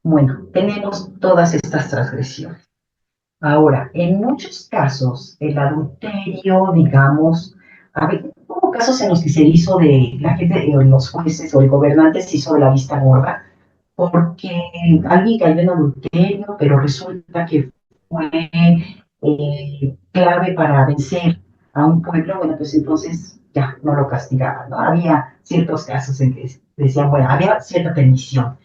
Bueno, tenemos todas estas transgresiones. Ahora, en muchos casos, el adulterio, digamos, a ver, hubo casos en los que se hizo de la gente, los jueces o el gobernante se hizo de la vista gorda, porque alguien cayó en adulterio, pero resulta que fue clave para vencer a un pueblo, bueno, pues entonces ya no lo castigaban, ¿no? Había ciertos casos en que decían, bueno, había cierta permisión.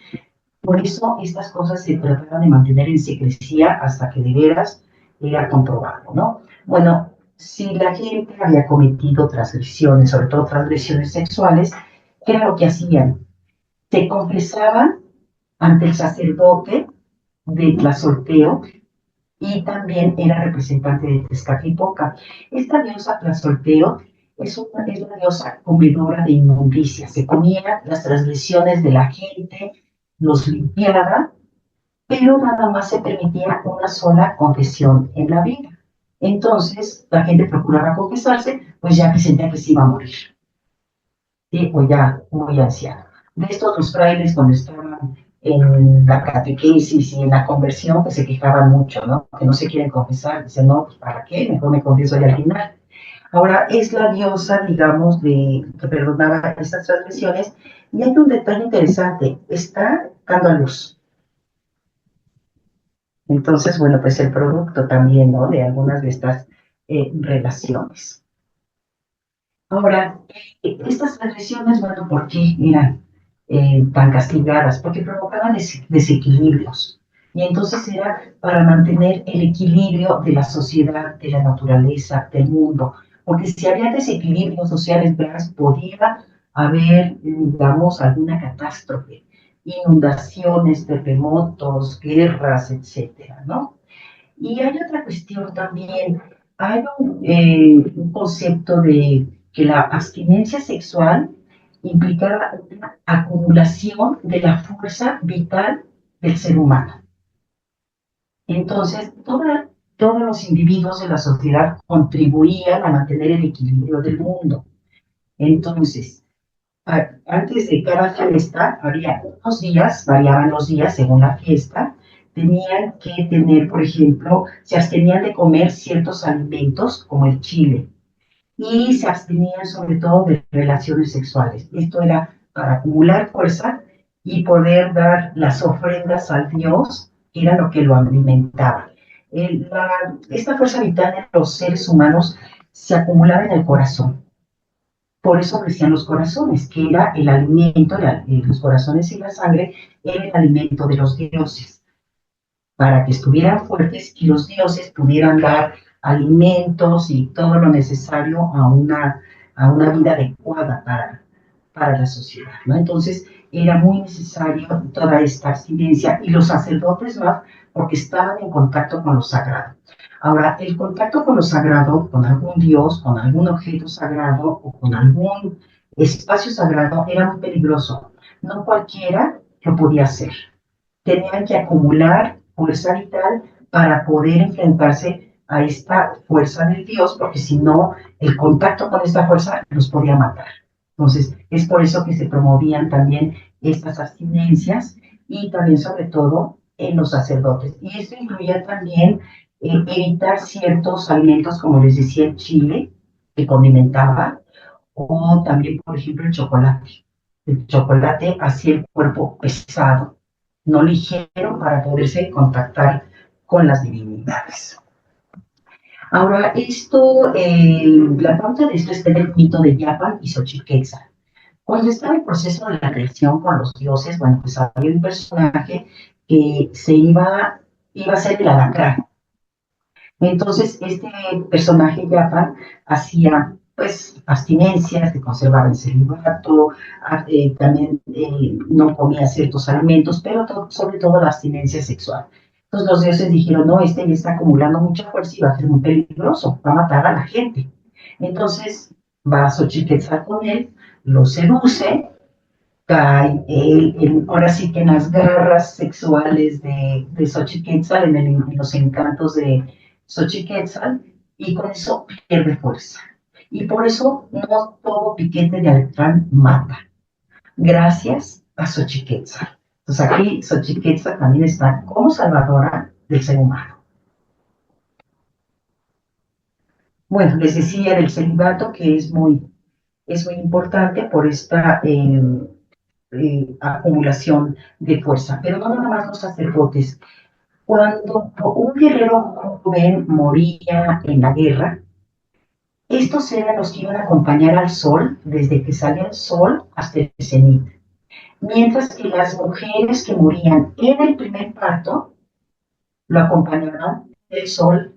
Por eso estas cosas se trataban de mantener en secrecía hasta que de veras era comprobado, ¿no? Bueno, si la gente había cometido transgresiones, sobre todo transgresiones sexuales, ¿qué era lo que hacían? Se confesaban ante el sacerdote de Tlazolteo y también era representante de Tezcatlipoca. Esta diosa Tlazolteo es la diosa comedora de inmundicias, se comía las transgresiones de la gente, los limpiaba, pero nada más se permitía una sola confesión en la vida. Entonces la gente procuraba confesarse, pues ya que sentía que se iba a morir, ¿sí? O ya muy anciano. De estos los frailes cuando estaban en la catequesis y en la conversión, pues se quejaban mucho, ¿no? Que no se quieren confesar, dicen, no, pues ¿para qué? Mejor me confieso ya al final. Ahora, es la diosa, digamos, que perdonaba estas transgresiones, y hay un detalle interesante, está dando a luz. Entonces, bueno, pues el producto también, ¿no? De algunas de estas relaciones. Ahora, estas transgresiones, bueno, ¿por qué eran tan castigadas? Porque provocaban desequilibrios. Y entonces era para mantener el equilibrio de la sociedad, de la naturaleza, del mundo. Porque si había desequilibrios sociales graves, podía haber, digamos, alguna catástrofe, inundaciones, terremotos, guerras, etcétera, ¿no? Y hay otra cuestión también, hay un concepto de que la abstinencia sexual implicaba una acumulación de la fuerza vital del ser humano. Entonces, todos los individuos de la sociedad contribuían a mantener el equilibrio del mundo. Entonces, antes de cada fiesta, había unos días, variaban los días según la fiesta, tenían que tener, por ejemplo, se abstenían de comer ciertos alimentos como el chile y se abstenían sobre todo de relaciones sexuales. Esto era para acumular fuerza y poder dar las ofrendas al Dios, que era lo que lo alimentaba. Esta fuerza vital de los seres humanos se acumulaba en el corazón. Por eso decían los corazones, que era el alimento, los corazones y la sangre, era el alimento de los dioses, para que estuvieran fuertes y los dioses pudieran dar alimentos y todo lo necesario a una vida adecuada para la sociedad, ¿no? Entonces era muy necesario toda esta abstinencia y los sacerdotes más porque estaban en contacto con lo sagrado. Ahora, el contacto con lo sagrado, con algún dios, con algún objeto sagrado o con algún espacio sagrado era muy peligroso. No cualquiera lo podía hacer. Tenían que acumular fuerza vital para poder enfrentarse a esta fuerza del Dios, porque si no, el contacto con esta fuerza los podía matar. Entonces, es por eso que se promovían también estas abstinencias y también, sobre todo, en los sacerdotes. Y esto incluía también evitar ciertos alimentos, como les decía, el chile, que condimentaba, o también, por ejemplo, el chocolate. El chocolate hacía el cuerpo pesado, no ligero, para poderse contactar con las divinidades. Ahora, la pauta de esto está en el mito de Yapan y Xochiquetzal. Cuando estaba el proceso de la creación con los dioses, bueno, pues había un personaje que iba a ser el alacrán. Entonces, este personaje Yapan hacía, pues, abstinencias, se conservaba el celibato, también no comía ciertos alimentos, pero sobre todo la abstinencia sexual. Entonces los dioses dijeron, no, este ya está acumulando mucha fuerza y va a ser muy peligroso, va a matar a la gente. Entonces va Xochiquetzal con él, lo seduce, cae ahora sí que en las garras sexuales de Xochiquetzal, en los encantos Xochiquetzal, y con eso pierde fuerza. Y por eso no todo piquete de alacrán mata, gracias a Xochiquetzal. Entonces aquí Xochiquetzal también está como salvadora del ser humano. Bueno, les decía del celibato que es muy importante por esta acumulación de fuerza, pero no nada más los sacerdotes. Cuando un guerrero joven moría en la guerra, estos eran los que iban a acompañar al sol desde que salía el sol hasta el cenit. Mientras que las mujeres que morían en el primer parto lo acompañaban del sol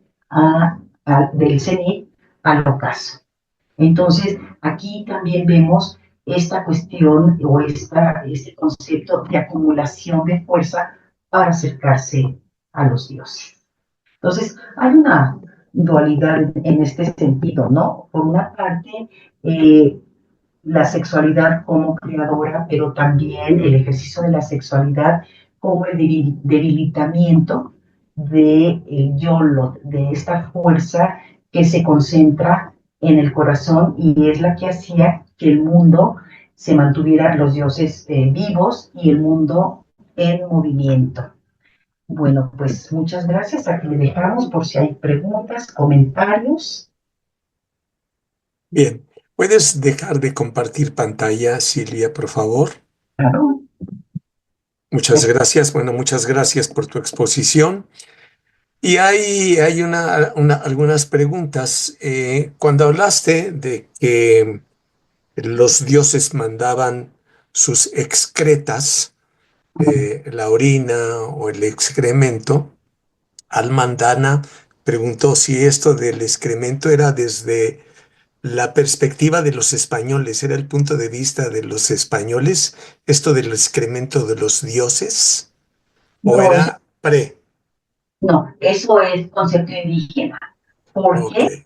del cenit al ocaso. Entonces, aquí también vemos esta cuestión o este concepto de acumulación de fuerza para acercarse a los dioses. Entonces, hay una dualidad en este sentido, ¿no? Por una parte, la sexualidad como creadora, pero también el ejercicio de la sexualidad como el debilitamiento de yolo, de esta fuerza que se concentra en el corazón y es la que hacía que el mundo se mantuviera, los dioses vivos y el mundo en movimiento. Bueno, pues muchas gracias. Aquí le dejamos por si hay preguntas, comentarios. Bien, ¿puedes dejar de compartir pantalla, Silvia, por favor? Claro. Muchas gracias. Bueno, muchas gracias por tu exposición. Y hay algunas preguntas. Cuando hablaste de que los dioses mandaban sus excretas, la orina o el excremento, Almandana preguntó si esto del excremento era desde la perspectiva de los españoles, era el punto de vista de los españoles, esto del excremento de los dioses, o No, era pre. no, eso es concepto indígena. ¿Por Ok, qué?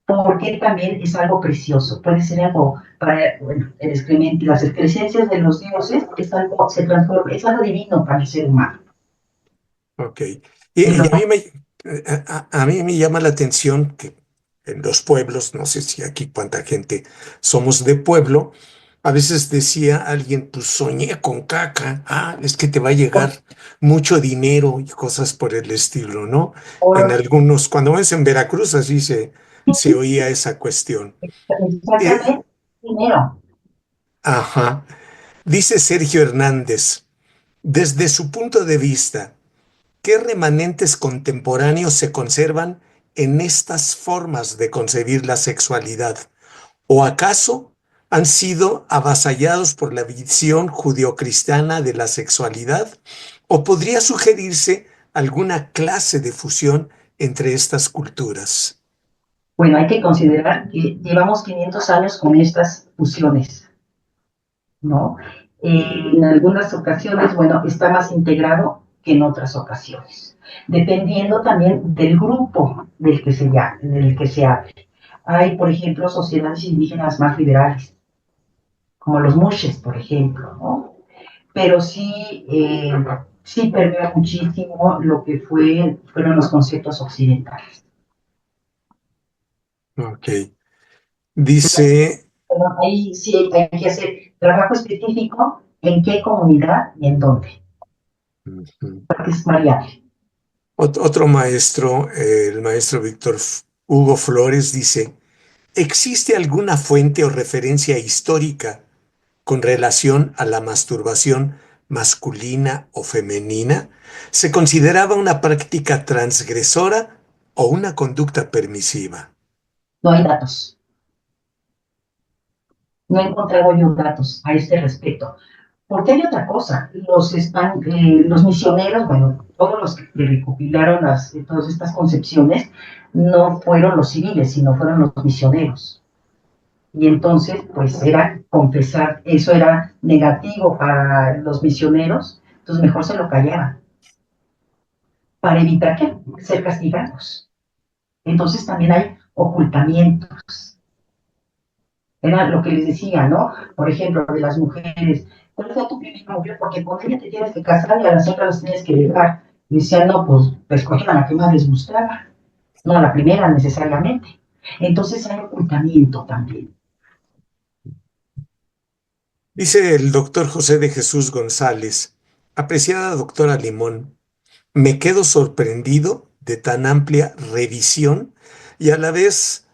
Porque también es algo precioso. Puede ser algo para, bueno, el excremento, las excrescencias de los dioses es algo, se transforma, es algo divino para el ser humano. ok. Y lo, Y a mí me llama la atención que en los pueblos, no sé si aquí cuánta gente somos de pueblo, a veces decía alguien, pues soñé con caca, es que te va a llegar mucho dinero y cosas por el estilo, ¿no? En por, algunos, cuando ves en Veracruz, así se oía esa cuestión. Eh, exactamente, dinero. ajá. Dice Sergio Hernández, desde su punto de vista, ¿qué remanentes contemporáneos se conservan en estas formas de concebir la sexualidad? ¿O acaso han sido avasallados por la visión judeocristiana de la sexualidad? ¿O podría sugerirse alguna clase de fusión entre estas culturas? Bueno, hay que considerar que llevamos 500 años con estas fusiones, ¿no? En algunas ocasiones, bueno, está más integrado que en otras ocasiones, dependiendo también del grupo del que se hable. Hay, por ejemplo, sociedades indígenas más liberales, como los mushes, por ejemplo, ¿no? Pero sí, sí permea muchísimo lo que fueron los conceptos occidentales. Ok. Dice, Pero ahí sí hay que hacer trabajo específico en qué comunidad y en dónde, ujú. porque es variable. Otro maestro, el maestro Hugo Flores, dice, ¿existe alguna fuente o referencia histórica con relación a la masturbación masculina o femenina? ¿Se consideraba una práctica transgresora o una conducta permisiva? No hay datos. No he encontrado yo datos a este respecto. Porque hay otra cosa, los misioneros, bueno, todos los que recopilaron todas estas concepciones, no fueron los civiles, sino fueron los misioneros. Y entonces, pues era confesar, eso era negativo para los misioneros, entonces mejor se lo callaban, para evitar ser castigados. Entonces también hay ocultamientos. Era lo que les decía, ¿no? Por ejemplo, de las mujeres, ¿cuál fue tu primer novio? Porque con ella te tienes que casar y a las otras las tienes que dejar. Y decían, no, pues escogían a la que más les gustaba. no a la primera necesariamente. Entonces hay ocultamiento también. Dice el doctor José de Jesús González, apreciada doctora Limón, me quedo sorprendido de tan amplia revisión y a la vez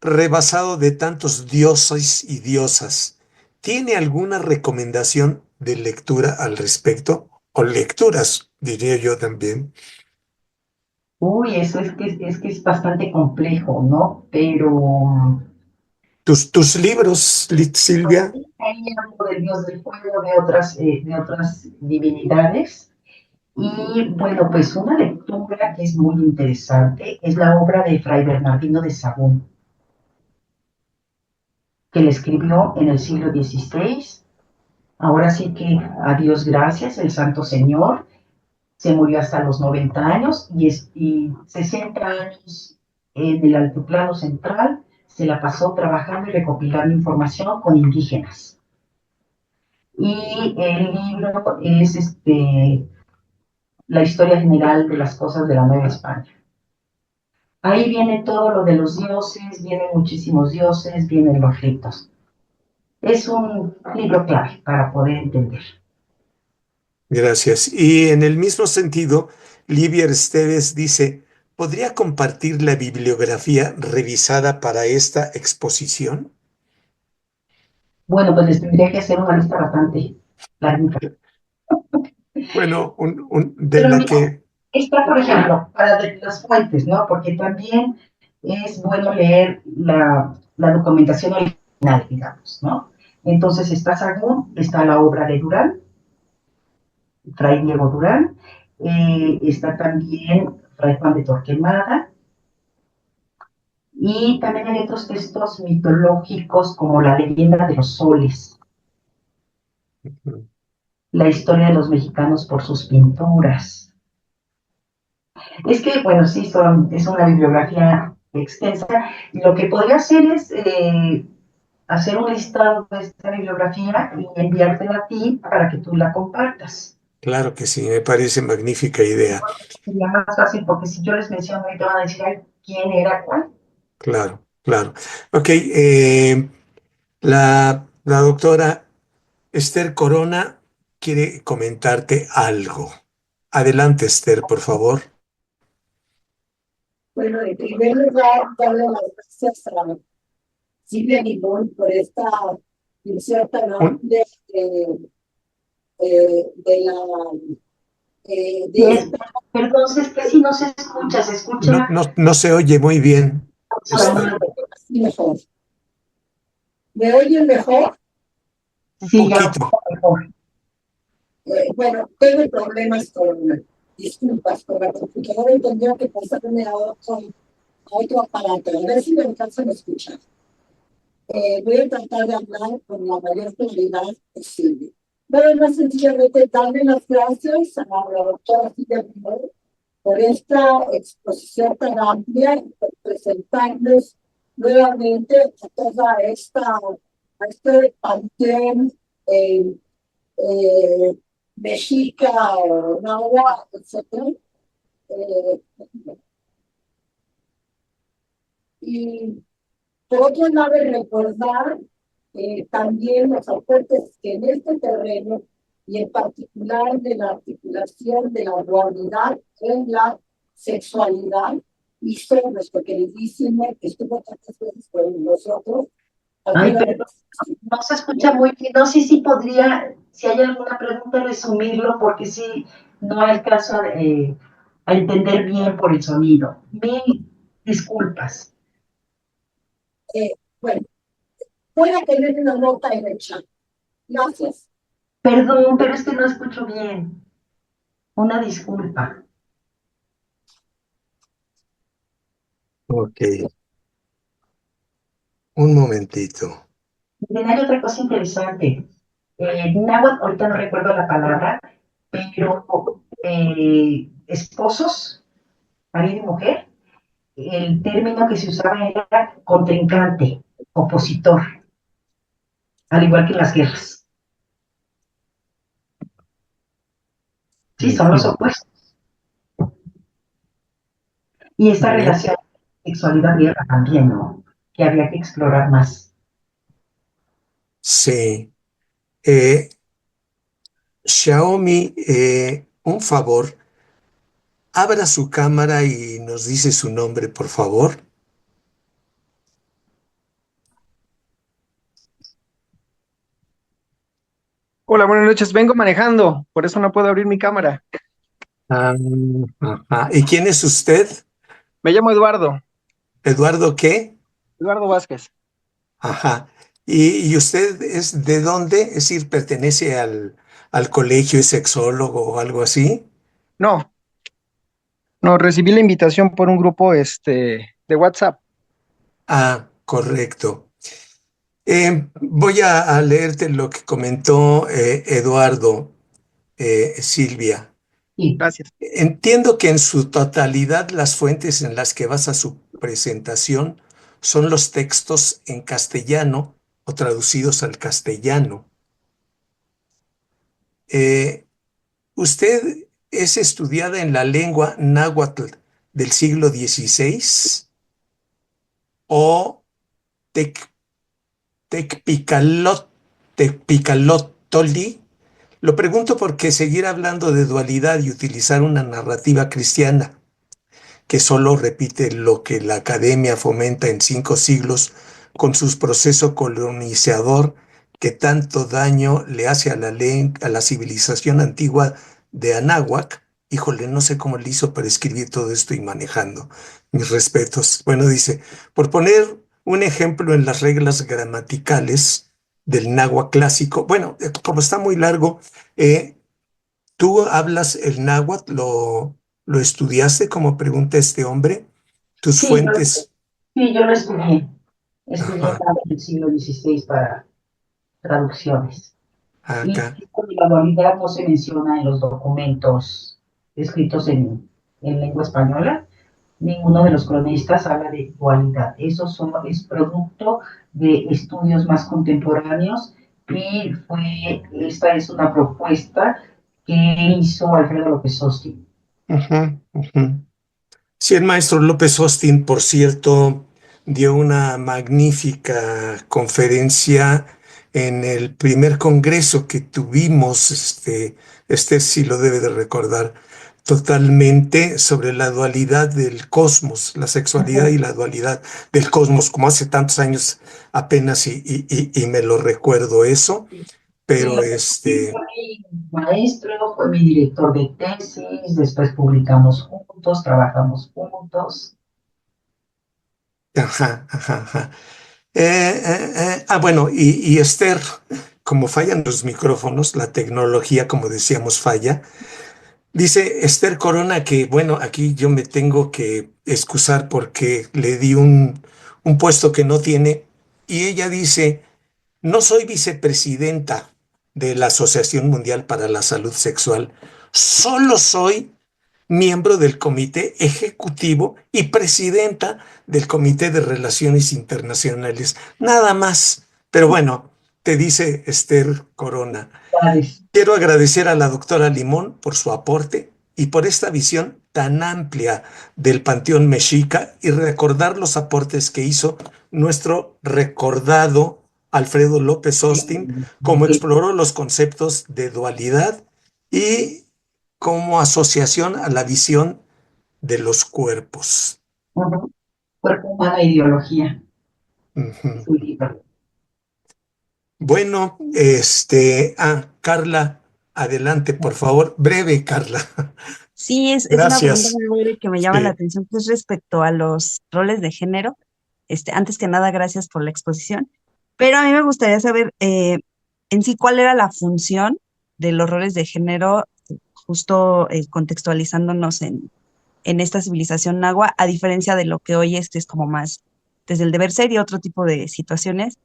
rebasado de tantos dioses y diosas. ¿Tiene alguna recomendación de lectura al respecto? O lecturas, diría yo también. Uy, eso es que es bastante complejo, ¿no? Pero Tus libros, Silvia, ahí hablo del dios del fuego, de otras divinidades. Y bueno, pues una lectura que es muy interesante es la obra de Fray Bernardino de Sahagún, que le escribió en el siglo XVI. Ahora sí que a Dios gracias, el Santo Señor se murió hasta los 90 años y 60 años en el altiplano central se la pasó trabajando y recopilando información con indígenas. Y el libro es la historia general de las cosas de la Nueva España. Ahí viene todo lo de los dioses, vienen muchísimos dioses, vienen los ritos. Es un libro clave para poder entender. gracias. Y en el mismo sentido, Livia Esteves dice, ¿podría compartir la bibliografía revisada para esta exposición? Bueno, pues les tendría que hacer una lista bastante larga. Bueno, de Pero la mira, que... está, por ejemplo, para las fuentes, ¿no? Porque también es bueno leer la documentación original, digamos, ¿no? Entonces está Sagún, está la obra de Durán, Fray Diego Durán, está también Fray Juan de Torquemada, y también hay otros textos mitológicos como la leyenda de los soles, la historia de los mexicanos por sus pinturas. Es que, bueno, sí, es una bibliografía extensa. Y lo que podría hacer es hacer un listado de esta bibliografía y enviártela a ti para que tú la compartas. Claro que sí, me parece magnífica idea. Sería más fácil porque si yo les menciono ahorita van a decir, ay, ¿quién era cuál? Claro, claro. Ok, la doctora Esther Corona quiere comentarte algo. Adelante, Esther, por favor. Bueno, en primer lugar, darle las gracias a Silvia Limón por esta visión tan Un- amplia de la Sí, de esta perdón, es que si no se escucha, se no, escucha no, no se oye muy bien, Esther. clamando. así mejor. ¿Me oyen mejor? Un Sí, ya un poquito. poco mejor. Bueno, tengo problemas con disculpas con la computadora y tendría que pasarme a otro aparato. A ver si me alcanzan a escuchar. Voy a tratar de hablar con la mayor claridad posible. Nada más sencillamente darle las gracias a la doctora Silvia Limón por esta exposición tan amplia y por presentarnos nuevamente a toda a este panteón eh, eh, mexica, náhuatl, etcétera. Eh, y por otro lado, recordar también los aportes que en este terreno y en particular de la articulación de la dualidad en la sexualidad hizo nuestro queridísimo que estuvo tantas veces con nosotros. Ay, Alguna vez, perdón, no se escucha muy bien. No sé si podría, si hay alguna pregunta, resumirlo, porque sí, no alcanzo a entender bien por el sonido. Mil disculpas. bueno, voy a tener una nota en el chat. Gracias. Perdón, pero es que no escucho bien. Una disculpa. Ok, un momentito. Miren, hay otra cosa interesante. Náhuatl, ahorita no recuerdo la palabra, pero esposos, marido y mujer, el término que se usaba era contrincante, opositor, al igual que en las guerras. Sí, son los Ujú. opuestos. Y esta Bien. relación sexualidad-guerra también, ¿no? Que habría que explorar más. Sí. Xiaomi, un favor, abra su cámara y nos dice su nombre, por favor. Hola, buenas noches. Vengo manejando, por eso no puedo abrir mi cámara. Ah, ajá. ¿Y quién es usted? Me llamo Eduardo, ¿Eduardo qué? Eduardo Vázquez. Ajá. ¿Y usted es de dónde? Es decir, ¿pertenece al colegio, es sexólogo o algo así? No, no, recibí la invitación por un grupo de WhatsApp. Ah, correcto. Voy a leerte lo que comentó Eduardo, Silvia. Sí, Gracias. Entiendo que en su totalidad las fuentes en las que basa su presentación son los textos en castellano o traducidos al castellano. Eh, ¿Usted es estudiada en la lengua náhuatl del siglo XVI o tec, tecpicalotoldi? Lo pregunto porque seguir hablando de dualidad y utilizar una narrativa cristiana que solo repite lo que la academia fomenta en 5 siglos con su proceso colonizador que tanto daño le hace a la civilización antigua de Anáhuac. Híjole, no sé cómo le hizo para escribir todo esto y manejando. Mis respetos. Bueno, dice, por poner un ejemplo en las reglas gramaticales del náhuatl clásico, bueno, como está muy largo, eh, ¿tú hablas el náhuatl? ¿Lo estudiaste como pregunta este hombre? ¿Tus sí, fuentes? yo lo estudié. Estudié Ajá, en el siglo XVI para traducciones. Y acá. la dualidad no se menciona en los documentos escritos en lengua española. Ninguno de los cronistas habla de dualidad. Es producto de estudios más contemporáneos y esta es una propuesta que hizo Alfredo López Osti. Ujú, ujú. Sí, el maestro López Austin, por cierto, dio una magnífica conferencia en el primer congreso que tuvimos, este sí lo debe de recordar, totalmente sobre la dualidad del cosmos, la sexualidad y la dualidad del cosmos, como hace tantos años apenas y me lo recuerdo eso, Sí, pero sí, fue mi maestro, fue mi director de tesis, después publicamos juntos, trabajamos juntos. ajá, ajá, ajá. Bueno, y Esther, como fallan los micrófonos, la tecnología, como decíamos, falla. Dice Esther Corona que, bueno, aquí yo me tengo que excusar porque le di un puesto que no tiene. Y ella dice, no soy vicepresidenta de la Asociación Mundial para la Salud Sexual, solo soy miembro del comité ejecutivo y presidenta del Comité de Relaciones Internacionales. Nada más. Pero bueno, te dice Esther Corona. Padres. Quiero agradecer a la doctora Limón por su aporte y por esta visión tan amplia del Panteón Mexica y recordar los aportes que hizo nuestro recordado Alfredo López Austin, como exploró los conceptos de dualidad y como asociación a la visión de los cuerpos. Cuerpo humano e ideología, Ujú. su libro. Bueno, Carla, adelante, por favor. Breve, Carla. Sí, es una pregunta Gracias. muy breve que me llama la Sí. atención, pues respecto a los roles de género. Antes que nada, gracias por la exposición. Pero a mí me gustaría saber en sí cuál era la función de los roles de género, justo contextualizándonos en esta civilización nahua, a diferencia de lo que hoy es, que es como más desde el deber ser y otro tipo de situaciones.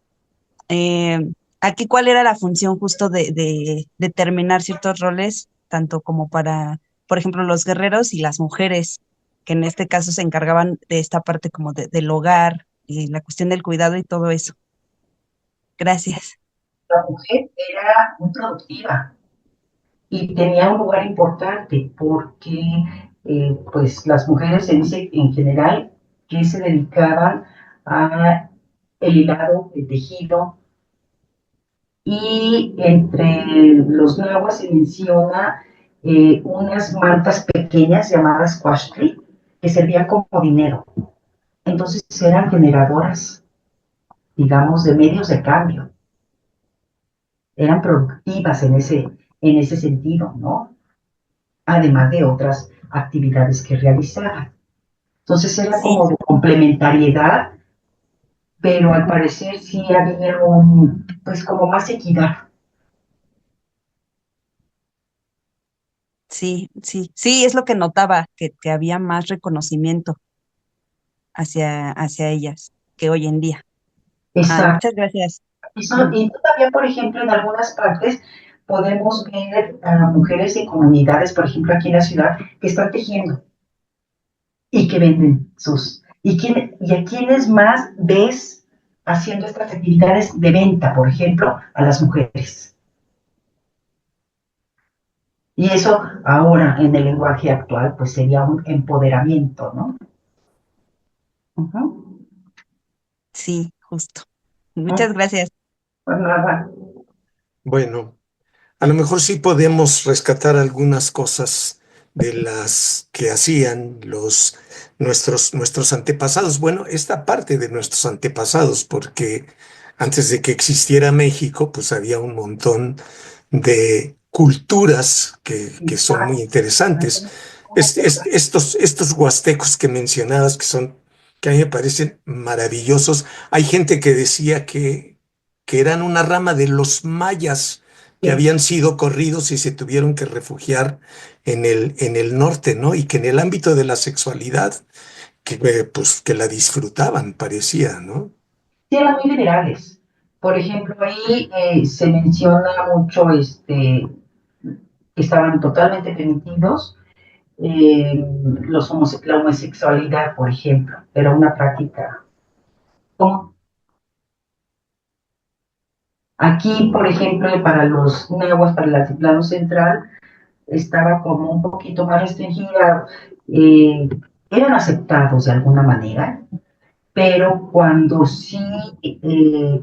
Eh, Aquí, ¿cuál era la función justo de determinar ciertos roles, tanto como para, por ejemplo, los guerreros y las mujeres, que en este caso se encargaban de esta parte como del hogar y la cuestión del cuidado y todo eso? Gracias. La mujer era muy productiva y tenía un lugar importante porque pues las mujeres se dice en general que se dedicaban a el hilado, el tejido, y entre los nahuas se menciona unas mantas pequeñas llamadas cuachtli, que servían como dinero. Entonces eran generadoras, digamos, de medios de cambio. Eran productivas en ese sentido, ¿no? Además de otras actividades que realizaban. Entonces era Sí, como de complementariedad, pero al parecer sí había pues como más equidad. sí, sí, sí, es lo que notaba, que había más reconocimiento hacia ellas que hoy en día. Ah, Exacto. muchas gracias. Y todavía, por ejemplo, en algunas partes podemos ver a mujeres en comunidades, por ejemplo, aquí en la ciudad, que están tejiendo y que venden sus... Y a quienes más ves haciendo estas actividades de venta, por ejemplo, a las mujeres. Y eso ahora, en el lenguaje actual, pues sería un empoderamiento, ¿no? Ujú. Sí, justo. No, Muchas gracias. pues nada. Bueno, a lo mejor sí podemos rescatar algunas cosas de las que hacían nuestros antepasados. Bueno, esta parte de nuestros antepasados, porque antes de que existiera México, pues había un montón de culturas que son muy interesantes. Estos huastecos que mencionabas, que a mí me parecen maravillosos. Hay gente que decía que eran una rama de los mayas que Sí. habían sido corridos y se tuvieron que refugiar en el norte, ¿no? Y que en el ámbito de la sexualidad, pues, que la disfrutaban, parecía, ¿no? Sí, eran muy liberales. Por ejemplo, ahí se menciona mucho que estaban totalmente permitidos la homosexualidad, por ejemplo, era una práctica. ¿Cómo? Aquí, por ejemplo, para los nahuas, para el altiplano central, estaba como un poquito más restringida. eh, Eran aceptados de alguna manera, pero cuando sí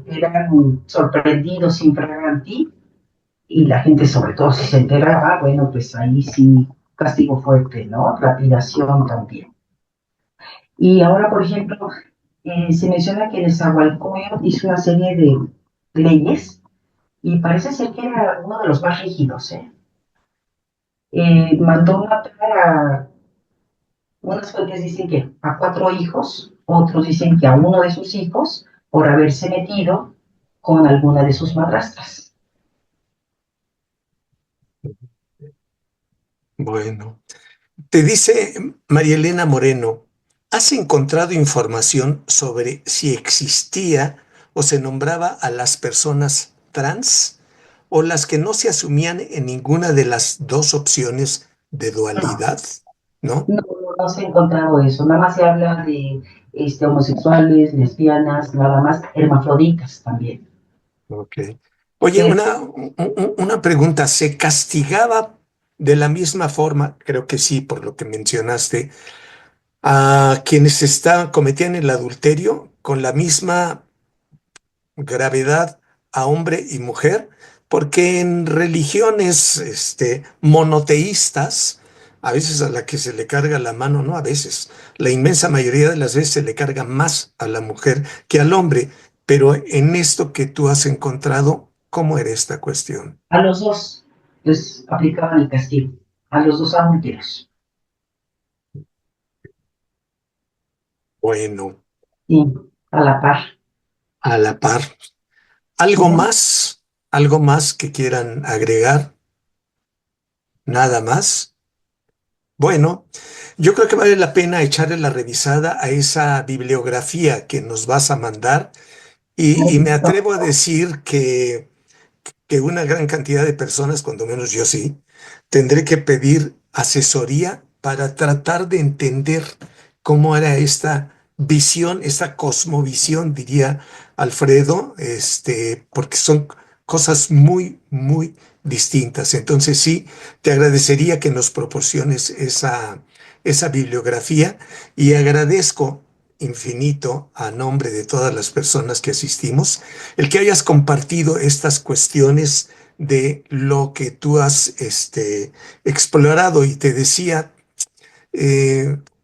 eran sorprendidos infraganti, y la gente sobre todo si se enteraba, bueno, pues ahí sí castigo fuerte, ¿no? Lapidación también. Y ahora, por ejemplo, se menciona que Nezahualcóyotl hizo una serie de leyes y parece ser que era uno de los más rígidos, ¿eh? Mandó matar a, unas fuentes dicen que a 4 hijos, otros dicen que a uno de sus hijos por haberse metido con alguna de sus madrastras. Bueno. Te dice María Elena Moreno, ¿has encontrado información sobre si existía o se nombraba a las personas trans o las que no se asumían en ninguna de las dos opciones de No, dualidad? ¿No? no se ha encontrado eso, nada más se habla de homosexuales, lesbianas, nada más, hermafroditas también. Ok. Oye, Pero una pregunta, ¿se castigaba de la misma forma? Creo que sí, por lo que mencionaste, a quienes cometían el adulterio con la misma gravedad a hombre y mujer, porque en religiones monoteístas, a veces a la que se le carga la mano, no a veces, la inmensa mayoría de las veces se le carga más a la mujer que al hombre, pero en esto que tú has encontrado, ¿cómo era esta cuestión? a los dos les aplicaban el castigo, a los dos adúlteros, Bueno, sí, a la par. a la par. Ujú. Algo más que quieran agregar? Nada más. Bueno, yo creo que vale la pena echarle la revisada a esa bibliografía que nos vas a mandar y me atrevo a decir que una gran cantidad de personas, cuando menos yo sí, tendré que pedir asesoría para tratar de entender cómo era esta visión, esta cosmovisión, diría Alfredo, porque son cosas muy, muy distintas. Entonces sí, te agradecería que nos proporciones esa bibliografía y agradezco infinito a nombre de todas las personas que asistimos el que hayas compartido estas cuestiones de lo que tú has explorado. Y te decía,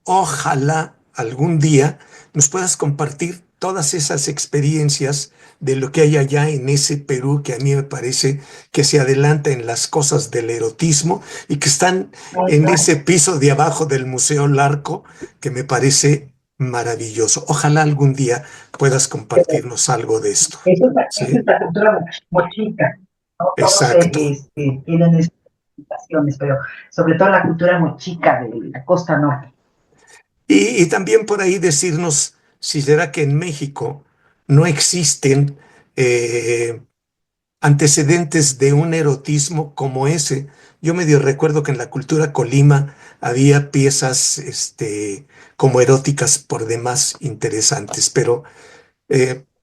ojalá algún día nos puedas compartir todas esas experiencias de lo que hay allá en ese Perú que a mí me parece que se adelanta en las cosas del erotismo y que están en ese piso de abajo del Museo Larco, que me parece maravilloso. Ojalá algún día puedas compartirnos algo de esto. Esa ¿Sí? es la cultura mochica, ¿no? Todos Exacto. tienen esas limitaciones, pero sobre todo la cultura mochica de la costa norte. Y también por ahí decirnos si será que en México no existen antecedentes de un erotismo como ese. Yo medio recuerdo que en la cultura colima había piezas como eróticas por demás interesantes, pero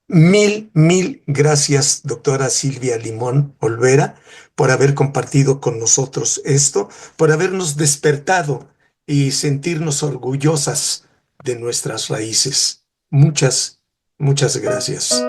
mil gracias, doctora Silvia Limón Olvera, por haber compartido con nosotros esto, por habernos despertado y sentirnos orgullosas de nuestras raíces. Muchas gracias.